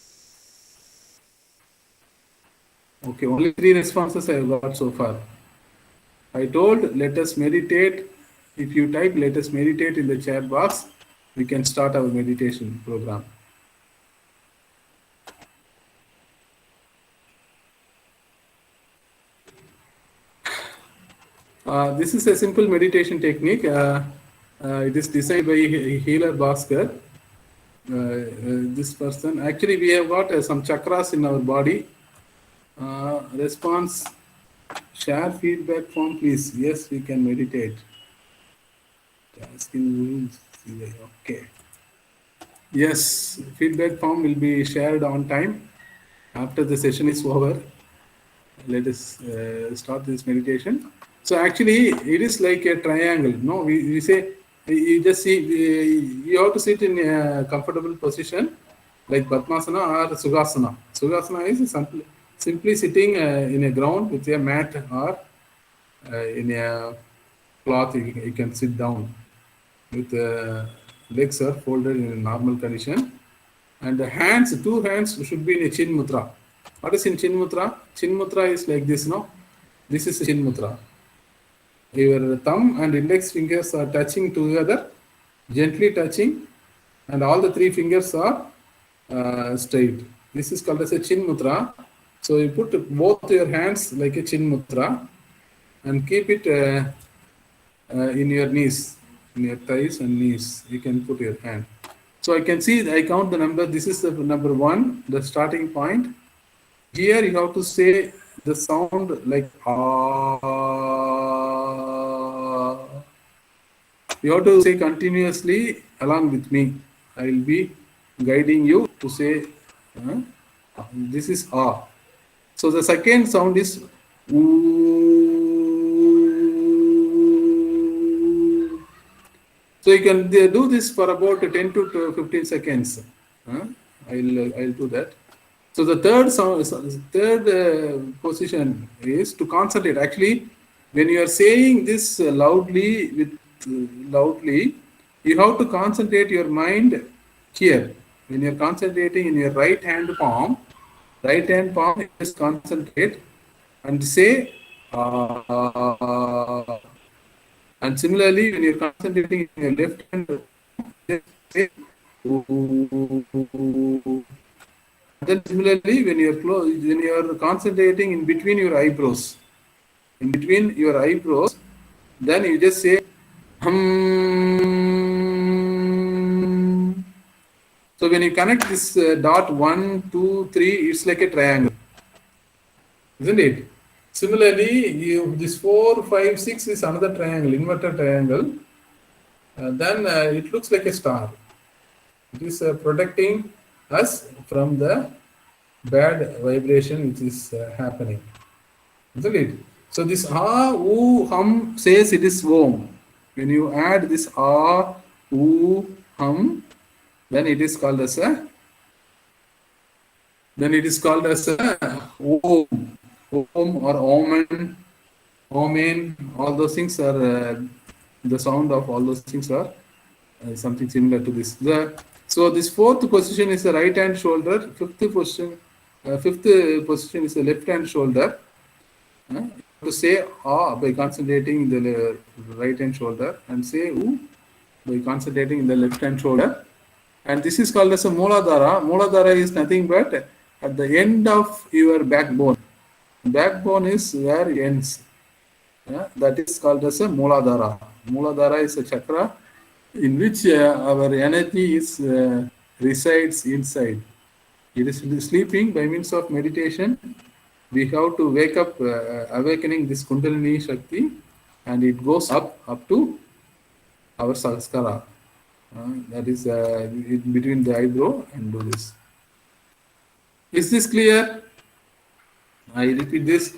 Okay, only 3 responses I have got so far. I told let us meditate. If you type let us meditate in the chat box, we can start our meditation program. This is a simple meditation technique. It is designed by Healer Bhaskar. This person, actually we have got some chakras in our body. Response, share feedback form please. Yes, we can meditate. Okay. Yes, feedback form will be shared on time after the session is over. Let us start this meditation. So actually it is like a triangle. No, we say you just see you have to sit in a comfortable position like Padmasana or Sukhasana. Sukhasana is simply sitting in a ground with a mat or in a cloth. You can sit down with legs are folded in a normal condition, and the hands, 2 hands should be in a chin mudra. What is in chin mudra? Chin mudra is like this, no? This is chin mudra. Your thumb and index fingers are touching together, gently touching, and all the 3 fingers are straight. This is called as a chin mudra. So you put both your hands like a chin mudra and keep it in your knees, in your thighs and knees. You can put your hand. So I can see, I count the number. This is the number 1, the starting point. Here you have to say the sound like ah. You have to say continuously along with me. I will be guiding you to say this is ah. So the second sound is ooh. So you can do this for about 10 to 15 seconds. I'll do that. So the third position is to concentrate. Actually, when you are saying this loudly, you have to concentrate your mind here. When you are concentrating in your right hand palm, just concentrate and say. And similarly, when you are concentrating in your left hand, say. Then similarly, when you are concentrating in between your eyebrows, then you just say hum. So when you connect this dot 1, 2, 3, it's like a triangle, isn't it? Similarly, this 4, 5, 6 is another triangle, inverted triangle. Then it looks like a star. It is protecting us from the bad vibration which is happening, isn't it? So this ah, oo, hum says it is om. When you add this ah, oo, hum, then it is called as a om, or omen, all those things are the sound of all those things are something similar to this. So this 4th position is the right hand shoulder. 5th position is the left hand shoulder. To say ah by concentrating in the right hand shoulder, and say oo by concentrating in the left hand shoulder. And this is called as a Mooladhara. Mooladhara is nothing but at the end of your backbone. Backbone is where it ends. That is called as a Mooladhara. Mooladhara is a chakra in which our energy is resides inside. It is sleeping. By means of meditation, we have to wake up, awakening this Kundalini Shakti, and it goes up to our Sahasrara. That is between the eyebrow, and do this. Is this clear? I repeat this.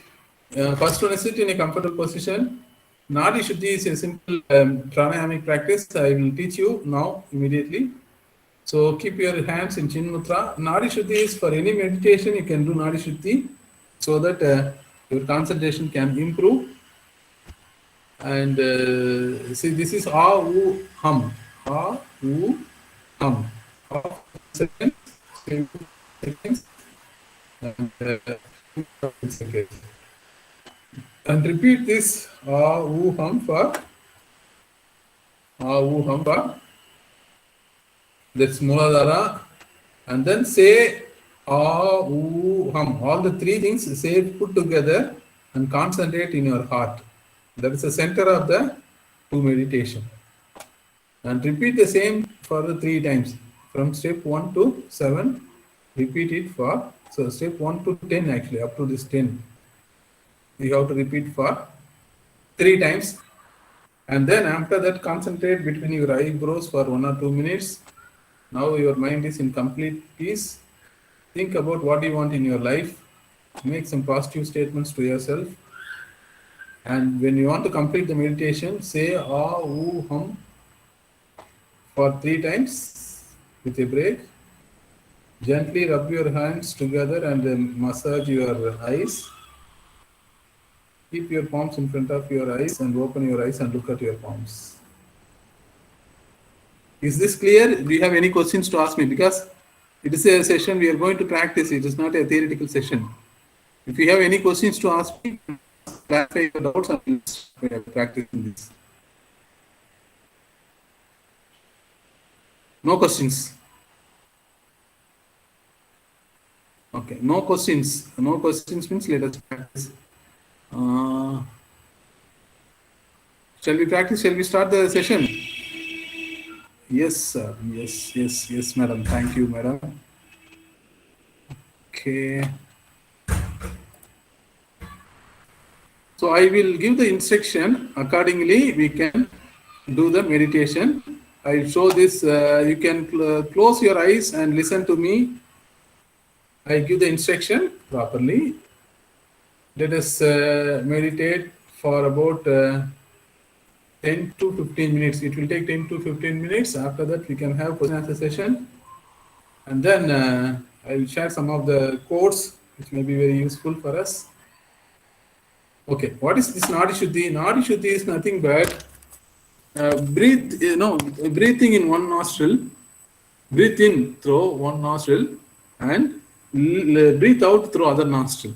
First one is sit in a comfortable position. Nadi Shuddhi is a simple pranayamic practice. I will teach you now immediately. So keep your hands in Chin Mudra. Nadi Shuddhi is for any meditation, you can do Nadi Shuddhi so that your concentration can improve. And see, this is A, U, Hum. A, U, Hum. Half seconds, 2 seconds, and 2 seconds. And repeat this A, U, Hum for A, U, Hum for that's Muladhara. And then say A, U, Hum. All the three things say put together and concentrate in your heart. That is the center of the two meditation. And repeat the same for the 3 times. From step 1 to 7, repeat it for, so step 1 to 10 actually, up to this 10. You have to repeat for 3 times. And then after that, concentrate between your eyebrows for 1 or 2 minutes. Now your mind is in complete peace. Think about what you want in your life. Make some positive statements to yourself. And when you want to complete the meditation, say Ah, Ooh, Hum for 3 times with a break. Gently rub your hands together and massage your eyes. Keep your palms in front of your eyes and open your eyes and look at your palms. Is this clear? Do you have any questions to ask me? Because it is a session we are going to practice. It is not a theoretical session. If you have any questions to ask me, clarify your doubts and practicing this. No questions. Okay, no questions. No questions means let us practice. Shall we practice? Shall we start the session? Yes, sir. Yes, madam. Thank you, madam. Okay. So I will give the instruction. Accordingly, we can do the meditation. I'll show this. You can close your eyes and listen to me. I give the instruction properly. Let us meditate for about 10 to 15 minutes. It will take 10 to 15 minutes. After that, we can have question answer session. And then I will share some of the codes which may be very useful for us. Okay, what is this Nadi Shuddhi? Nadi Shuddhi is nothing but breathing in one nostril, breathe in through one nostril and breathe out through other nostril.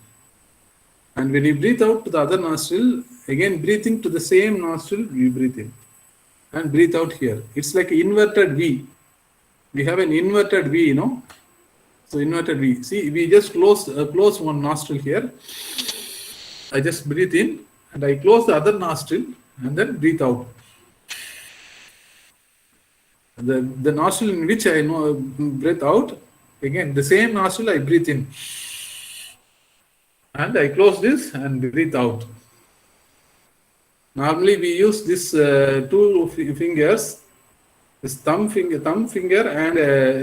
And when you breathe out to the other nostril, again breathing to the same nostril, you breathe in and breathe out here. It's like an inverted V. We have an inverted V, So inverted V. See, we just close one nostril here. I just breathe in and I close the other nostril and then breathe out. The nostril in which I breathe out, again the same nostril I breathe in. And I close this and breathe out. Normally we use this 2 fingers, this thumb finger and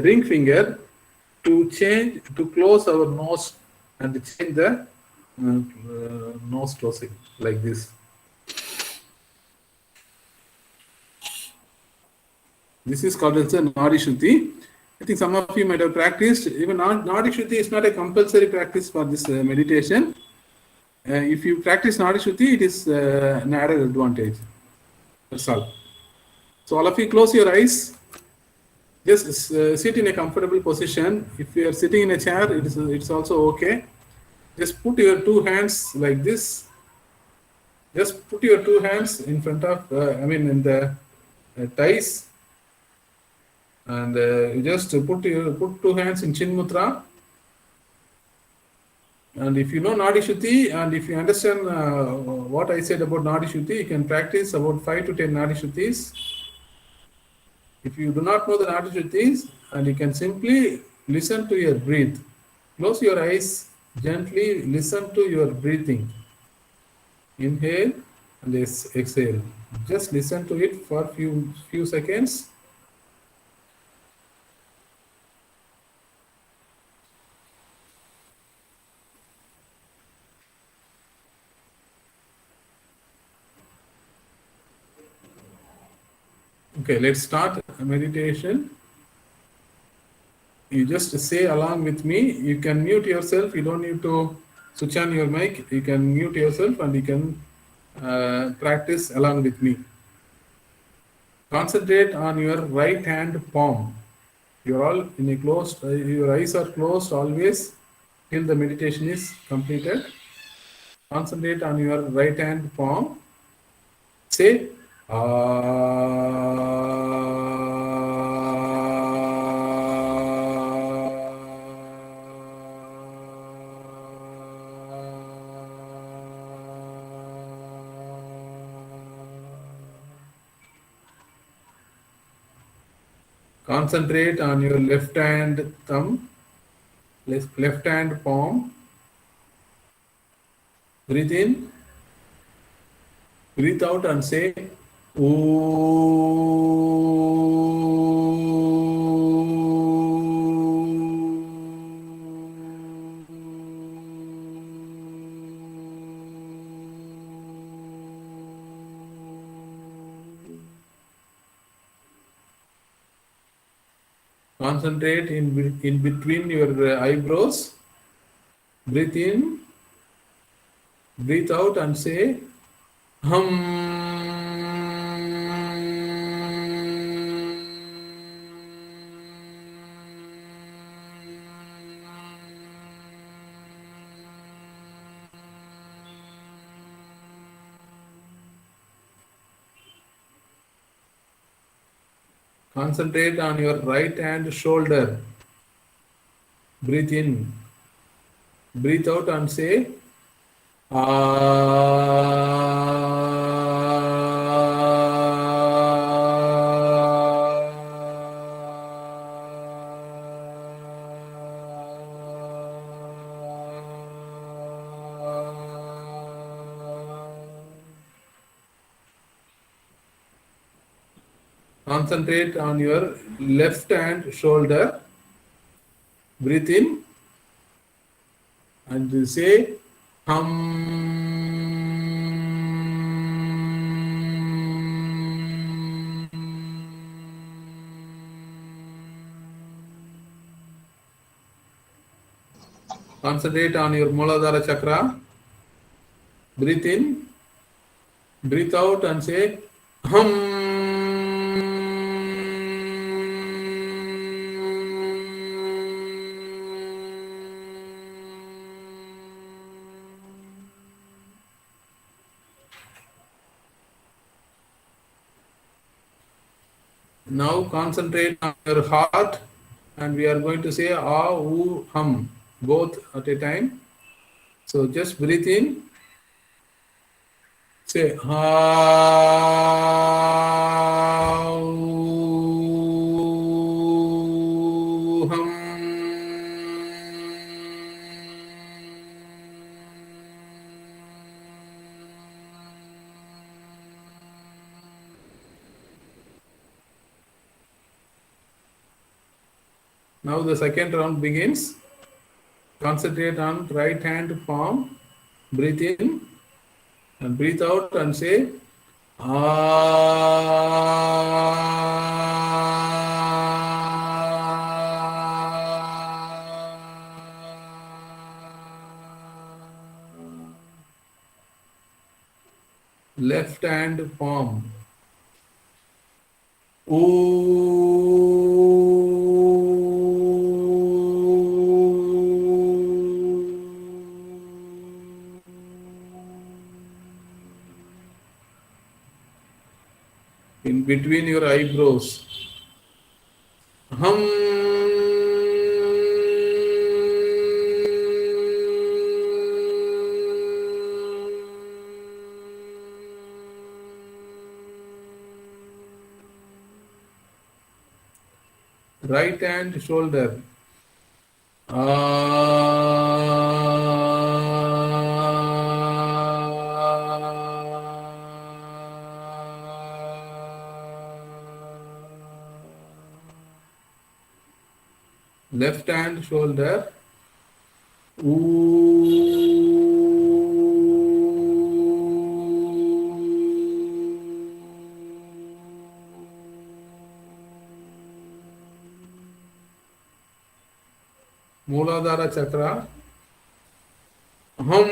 ring finger to close our nose and change the nose closing like this. This is called as a Nadi Shuddhi. I think some of you might have practiced. Even Nadi Shuddhi is not a compulsory practice for this meditation. If you practice Nadi Shuddhi, it is an added advantage. That's all. So all of you close your eyes. Just sit in a comfortable position. If you are sitting in a chair, it's also okay. Just put your 2 hands like this. Just put your 2 hands in front of, in the thighs. And you just put 2 hands in Chin Mudra. And if you know Nadi Shuddhi and if you understand what I said about Nadi Shuddhi, you can practice about 5 to 10 Nadi Shuddhis. If you do not know the Nadi Shuddhis, and you can simply listen to your breath. Close your eyes, gently listen to your breathing. Inhale and exhale. Just listen to it for few seconds. Okay, let's start meditation. You just say along with me. You can mute yourself. You don't need to switch on your mic. You can mute yourself and you can practice along with me. Concentrate on your right hand palm. You're all in a closed, your eyes are closed always till the meditation is completed. Concentrate on your right hand palm. Say, Concentrate on your left hand thumb, left hand palm. Breathe in, breathe out and say, Concentrate in between your eyebrows. Breathe in, breathe out and say, hum. Concentrate on your right hand shoulder. Breathe in. Breathe out and say, Concentrate on your left hand shoulder. Breathe in and say, hum. Concentrate on your Muladhara chakra. Breathe in, breathe out and say, hum. Now concentrate on your heart and we are going to say ah, oo, hum, both at a time. So just breathe in, say ha, oo, hum. Now the second round begins. Concentrate on right hand palm. Breathe in and breathe out and say, left hand palm. In between your eyebrows. Hum. Right hand shoulder. Left hand shoulder. Muladhara Chakra. Hum.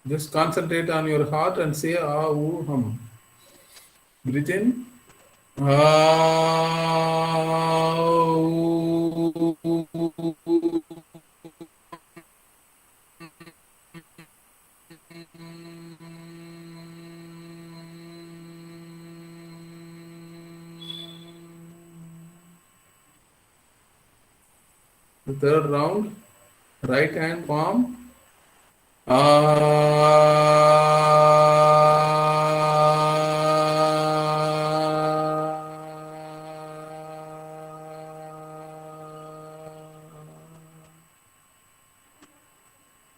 Just concentrate on your heart and say ah, oo, hum. Breathe in. Ah, oo, the third round, right hand palm.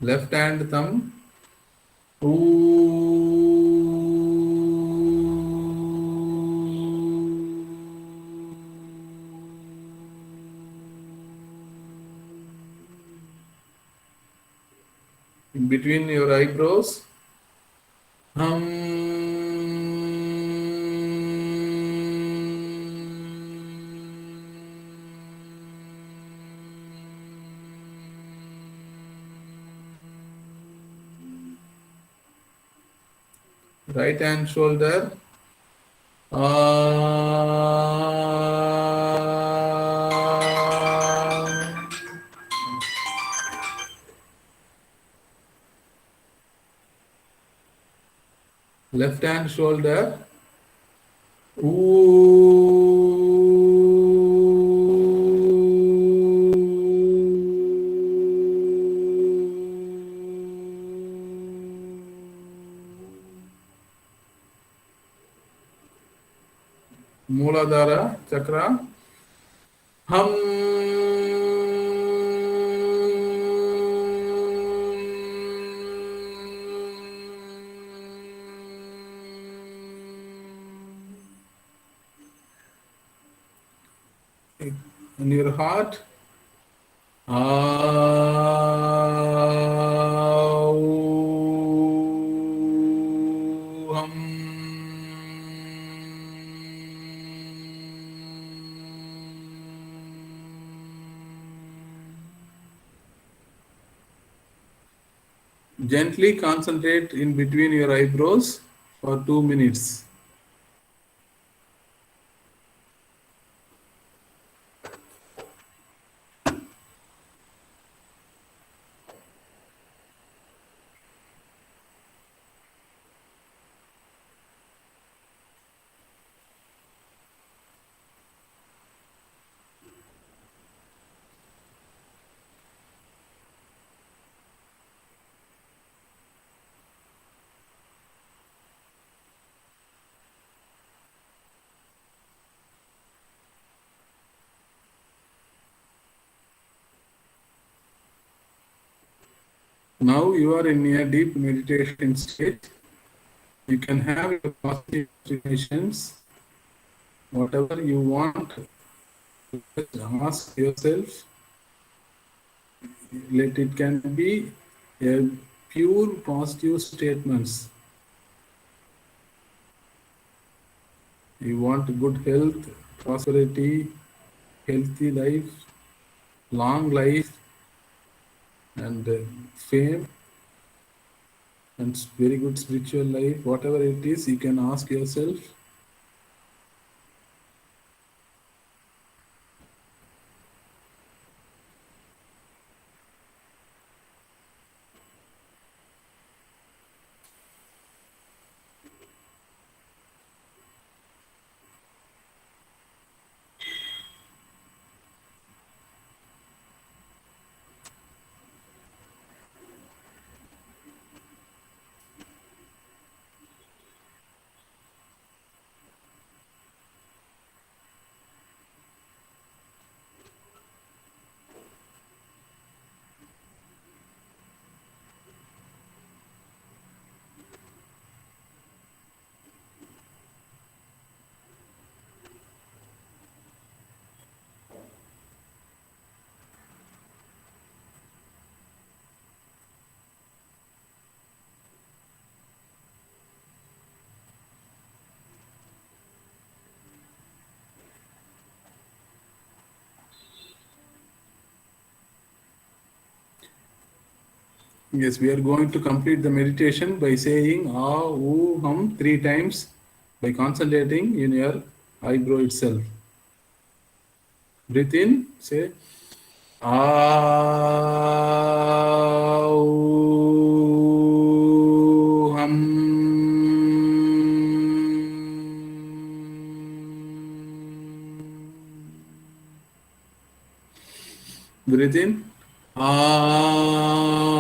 Left hand thumb. In between your eyebrows. Right hand shoulder. Left hand shoulder. Muladhara Chakra. In your heart. Gently concentrate in between your eyebrows for 2 minutes. Now you are in a deep meditation state. You can have your positive affirmations, whatever you want. Ask yourself. Let it can be a pure positive statements. You want good health, prosperity, healthy life, long life, and fame, and very good spiritual life. Whatever it is, you can ask yourself. Yes, we are going to complete the meditation by saying Ah, Ooh, Hum 3 times by concentrating in your eyebrow itself. Breathe in, say Ah, Ooh, Hum. Breathe in. Aum.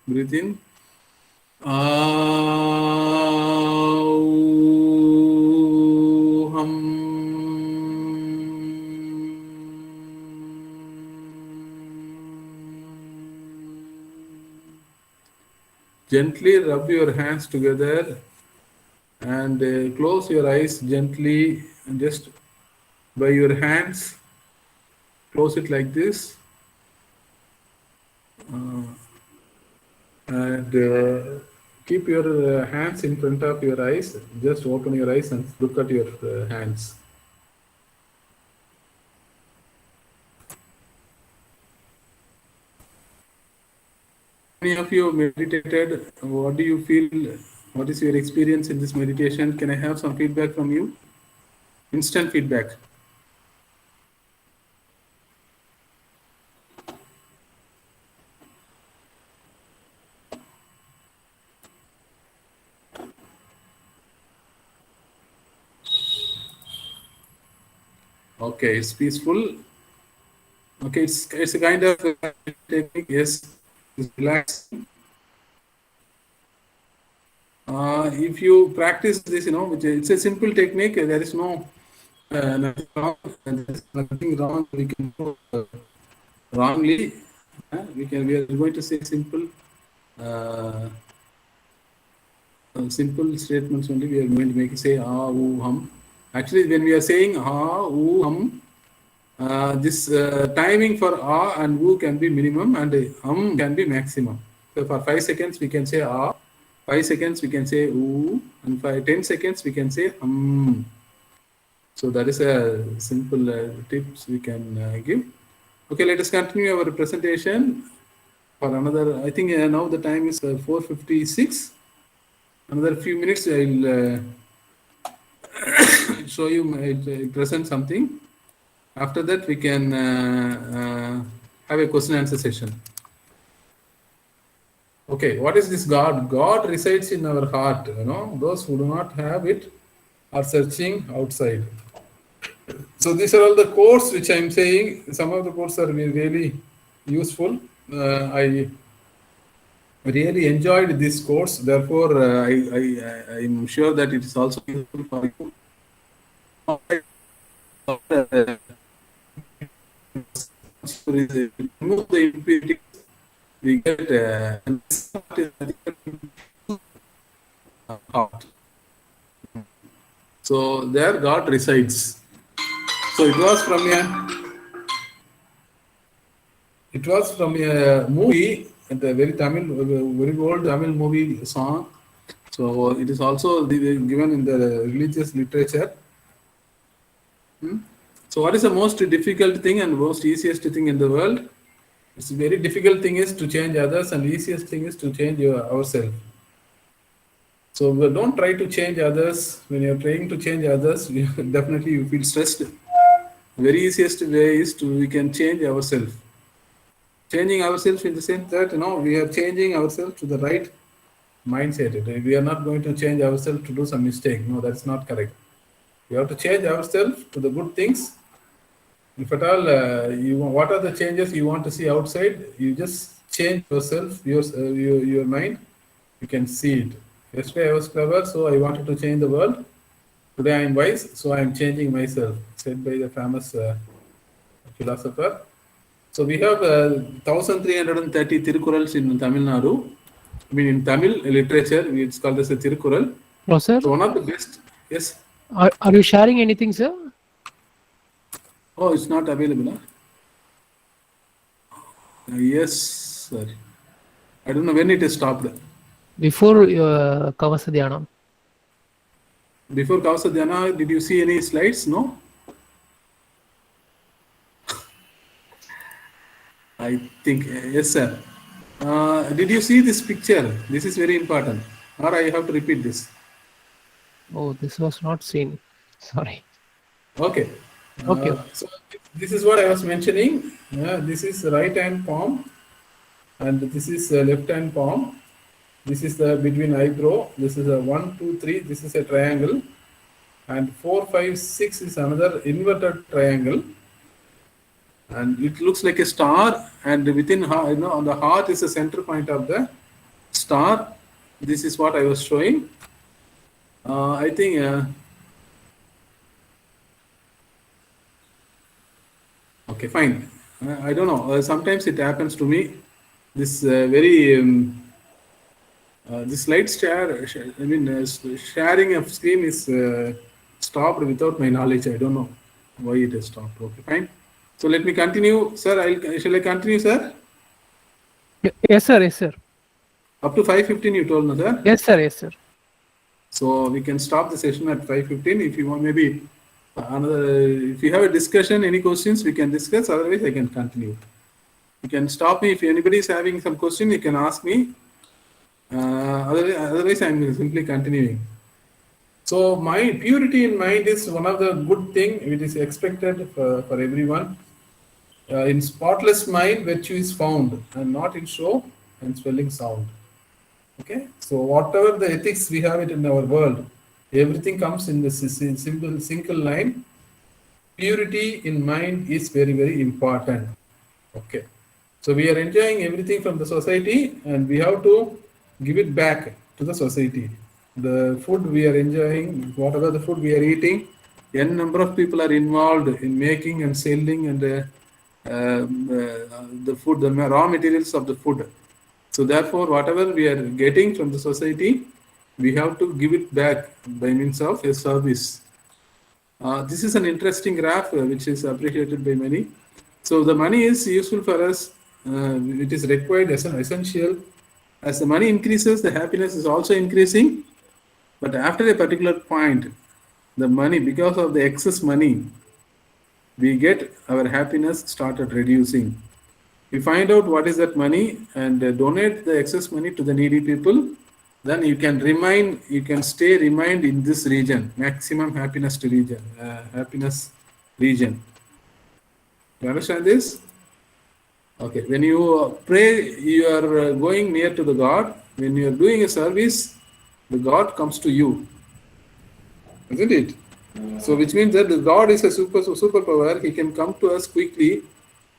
Breathe in. Aum. Gently rub your hands together and close your eyes gently, just by your hands. Close it like this. And keep your hands in front of your eyes. Just open your eyes and look at your hands. Many of you meditated. What do you feel? What is your experience in this meditation? Can I have some feedback from you? Instant feedback. Okay, it's peaceful. Okay, it's a kind of technique. Yes, it's relaxing. If you practice this, it's a simple technique. There is no nothing wrong. There is nothing wrong. We can do wrongly. We are going to say simple simple statements only. We are going to make say ah, oo, hum. Actually, when we are saying ah, oo, hum, this timing for ah and oo can be minimum and hum can be maximum. So for 5 seconds we can say ah, 5 seconds we can say oo, and for 10 seconds we can say hum. So that is a simple tips we can give. Okay, let us continue our presentation for another. I think now the time is 4:56. Another few minutes I'll show you, I'll present something. After that we can have a question answer session. Okay, what is this God? God resides in our heart. Those who do not have it are searching outside. So these are all the quotes which I'm saying. Some of the quotes are really useful. I really enjoyed this course. Therefore, I'm sure that it is also useful for you. Remove the impurities. We get heart. So there God resides. So it was from a movie, the very old Tamil movie song. So it is also given in the religious literature. So what is the most difficult thing and most easiest thing in the world? It's a very difficult thing is to change others, and easiest thing is to change ourselves. So don't try to change others. When you're trying to change others, definitely you feel stressed. Very easiest way is we can change ourselves. Changing ourselves in the sense that we are changing ourselves to the right mindset. We are not going to change ourselves to do some mistake. No, that's not correct. We have to change ourselves to the good things. If at all what are the changes you want to see outside, you just change yourself, your mind. You can see it. Yesterday I was clever, so I wanted to change the world. Today I am wise, so I am changing myself, said by the famous philosopher. So we have 1330 Tirukurals in Tamil Nadu. I mean, in Tamil literature, it's called as a Tirukural. No, sir. So one of the best. Yes. Are you sharing anything, sir? Oh, it's not available. Yes, sir. I don't know when it is stopped. Before Kavasadhyana. Before Kavasadhyana, did you see any slides? No? I think, yes, sir. Did you see this picture? This is very important. Or I have to repeat this. Oh, this was not seen. Sorry. Okay. Okay. So this is what I was mentioning. This is right hand palm, and this is left hand palm. This is the between eyebrow. This is a 1, 2, 3. This is a triangle, and 4, 5, 6 is another inverted triangle. And it looks like a star, and within on the heart is the center point of the star. This is what I was showing. I think okay, fine. I don't know. Sometimes it happens to me. This very this slide share. I mean, sharing of screen is stopped without my knowledge. I don't know why it is stopped. Okay, fine. So let me continue, sir. Shall I continue, sir? Yes, sir. Yes, sir. Up to 5:15, you told me, sir. Yes, sir. Yes, sir. So we can stop the session at 5:15. If you want, maybe another. If you have a discussion, any questions, we can discuss. Otherwise, I can continue. You can stop me if anybody is having some question. You can ask me. Otherwise, I'm simply continuing. So purity in mind is one of the good thing which is expected for everyone. In spotless mind, virtue is found, and not in show and swelling sound. Okay, so whatever the ethics we have it in our world, everything comes in this simple single line. Purity in mind is very, very important. Okay, so we are enjoying everything from the society, and we have to give it back to the society. The food we are enjoying, whatever the food we are eating, n number of people are involved in making and selling and the food, the raw materials of the food. So therefore, whatever we are getting from the society, we have to give it back by means of a service. This is an interesting graph which is appreciated by many. So the money is useful for us. It is required as an essential. As the money increases, the happiness is also increasing. But after a particular point, the money, because of the excess money, we get our happiness started reducing. We find out what is that money and donate the excess money to the needy people. Then you can remain in this region, maximum happiness region. You understand this? Okay. When you pray, you are going near to the God. When you are doing a service, the God comes to you, isn't it? So which means that the God is a superpower. He can come to us quickly.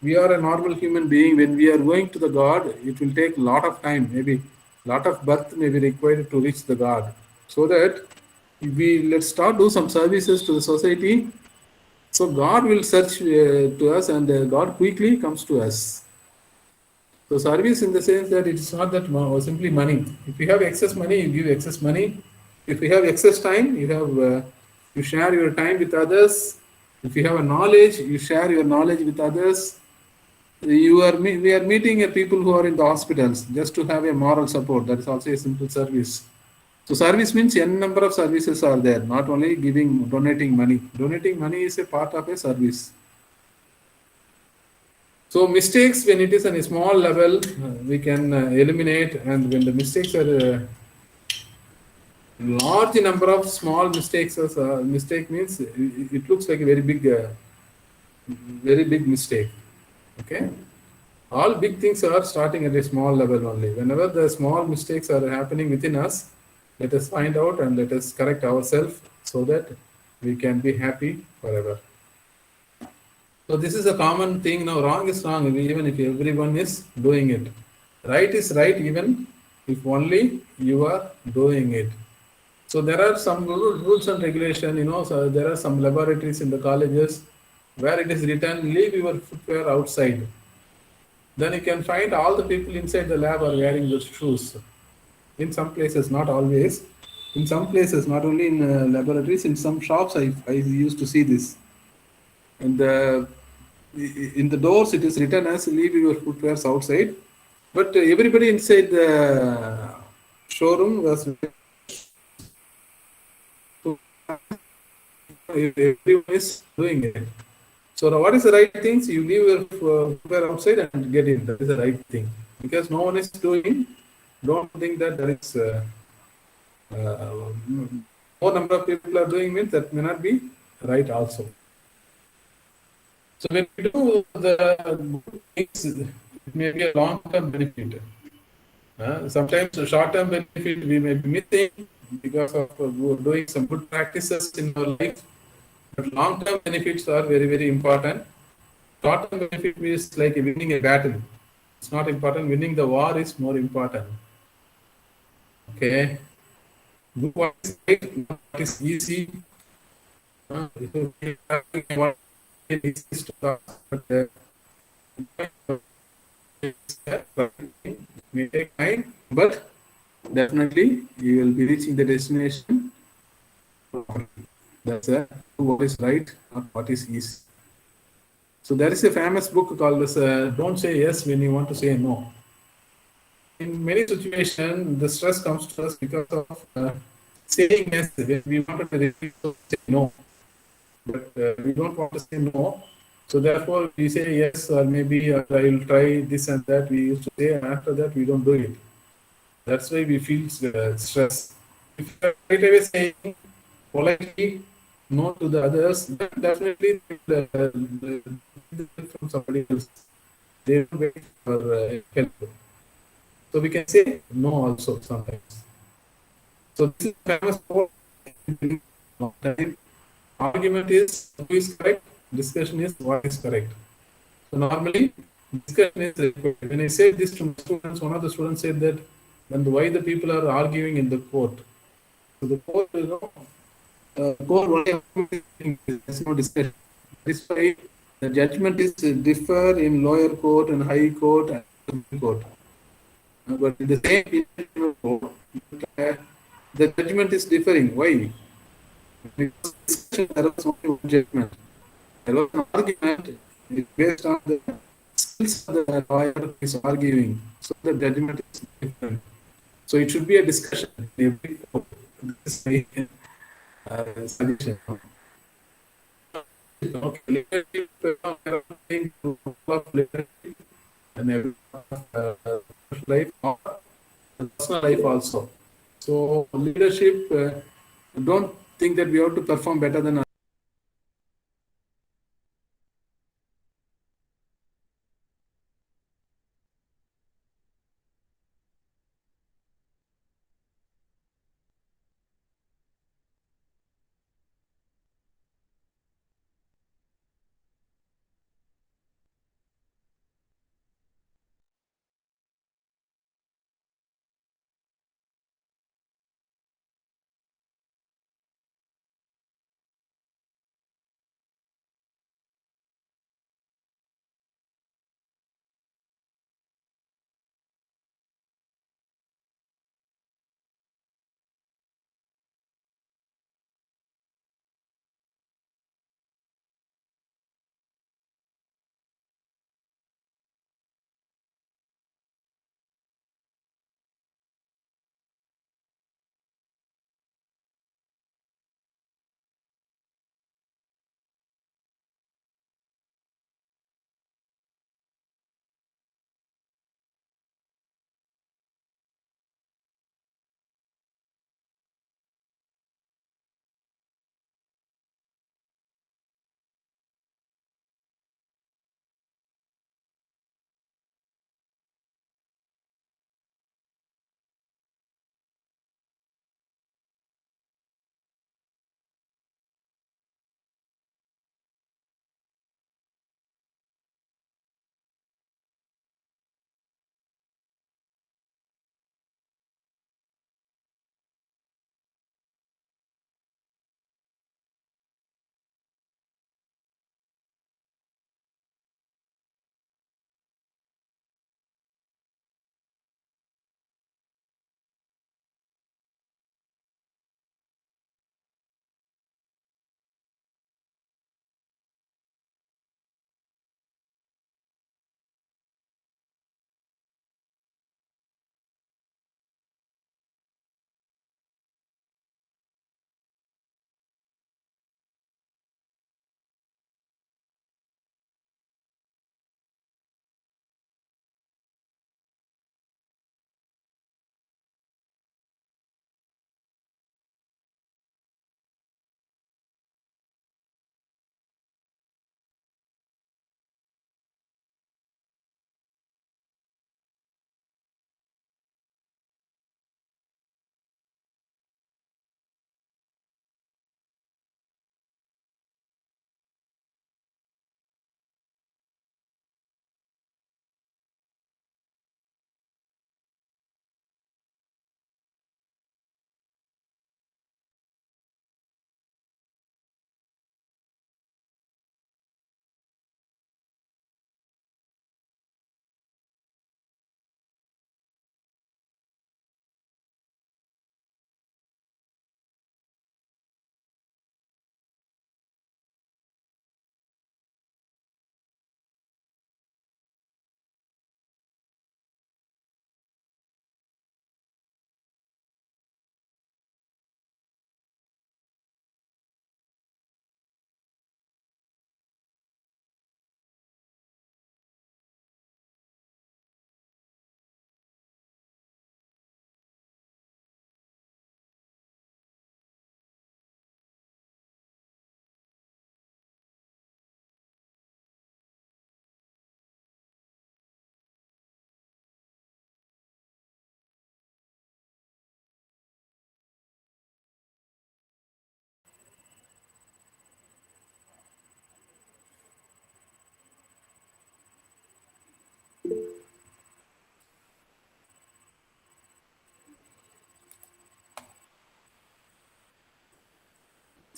We are a normal human being. When we are going to the God, it will take a lot of time. Maybe a lot of birth may be required to reach the God. So that let's start do some services to the society. So God will search to us, and God quickly comes to us. So service in the sense that it is not that simply money. If you have excess money, you give excess money. If you have excess time, you share your time with others. If you have a knowledge, you share your knowledge with others. We are meeting people who are in the hospitals just to have a moral support. That is also a simple service. So service means n number of services are there, not only donating money. Donating money is a part of a service. So mistakes, when it is on a small level, we can eliminate, and when the mistakes are large number of small mistakes, mistake means it looks like a very big mistake. Okay, all big things are starting at a small level only. Whenever the small mistakes are happening within us, let us find out and let us correct ourselves so that we can be happy forever. So this is a common thing. Now wrong is wrong even if everyone is doing it. Right is right even if only you are doing it. So there are some rules and regulation, so there are some laboratories in the colleges where it is written, leave your footwear outside. Then you can find all the people inside the lab are wearing those shoes. In some places, not always. In some places, not only in laboratories, in some shops, I used to see this. And in the doors, it is written as leave your footwear outside. But everybody inside the showroom was everyone is doing it. So what is the right things? You leave your footwear outside and get it. That is the right thing. Because no one is doing, don't think that there is uh, more number of people are doing means that may not be right also. So when we do the good things, it may be a long-term benefit. Sometimes the short-term benefit we may be missing because of doing some good practices in our life. But long-term benefits are very, very important. Short-term benefit is like winning a battle. It's not important. Winning the war is more important. Okay. Do what is right, what is easy. What is easy to do, but may take time, but definitely you will be reaching the destination. That's what is right, not what is easy. So there is a famous book called as "Don't Say Yes When You Want to Say No." In many situations, the stress comes to us because of saying yes when we wanted to say no, but we don't want to say no. So therefore, we say yes, or maybe I will try this and that. We used to say, and after that, we don't do it. That's why we feel stress. If you are right away saying politely no to the others, then definitely from somebody else. They will wait for help. So we can say no also sometimes. So this is famous quote. Argument is who is correct, discussion is what is correct. So normally discussion is when I say this to my students, one of the students said that then why the people are arguing in the court. So the court, court only there's no discussion. This why the judgment is differ in lower court and high court and Supreme court. But in the same court, the judgment is differing. Why? Because discussion there was only one judgment. There was an argument based on the skills of the lawyer who is arguing. So the judgment is different. So it should be a discussion in every court. This is my suggestion. Okay, leadership to leadership and every life, personal life also. So leadership, don't think that we have to perform better than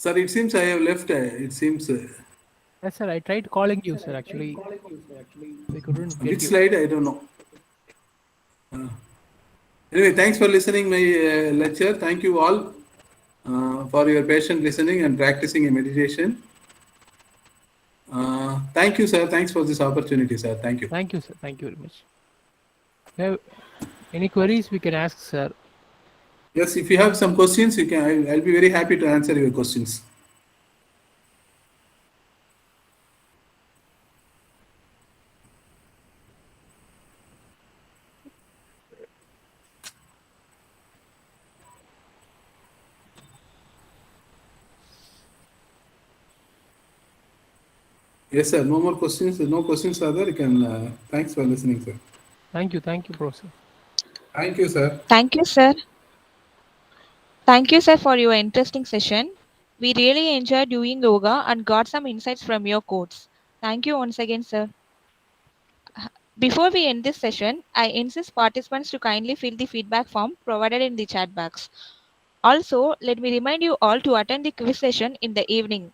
Sir, it seems I have left. It seems. Yes, sir. I tried calling you, sir. Actually, we couldn't get Which you. slide? I don't know. Anyway, thanks for listening my lecture. Thank you all for your patient listening and practicing a meditation. Thank you, sir. Thanks for this opportunity, sir. Thank you. Thank you, sir. Thank you very much. Have any queries we can ask, sir? Yes, if you have some questions, you can. I'll be very happy to answer your questions. Yes, sir. No more questions. No questions are there. You can. Thanks for listening, sir. Thank you, Professor. Thank you, sir. Thank you, sir. Thank you, sir, for your interesting session. We really enjoyed doing yoga and got some insights from your quotes. Thank you once again, sir. Before we end this session, I insist participants to kindly fill the feedback form provided in the chat box. Also, let me remind you all to attend the quiz session in the evening.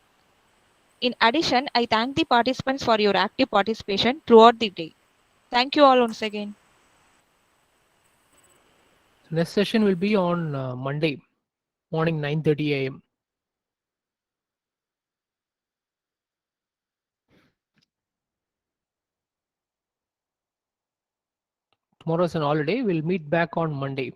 In addition, I thank the participants for your active participation throughout the day. Thank you all once again. Next session will be on Monday morning, 9:30 a.m. Tomorrow is an holiday. We'll meet back on Monday.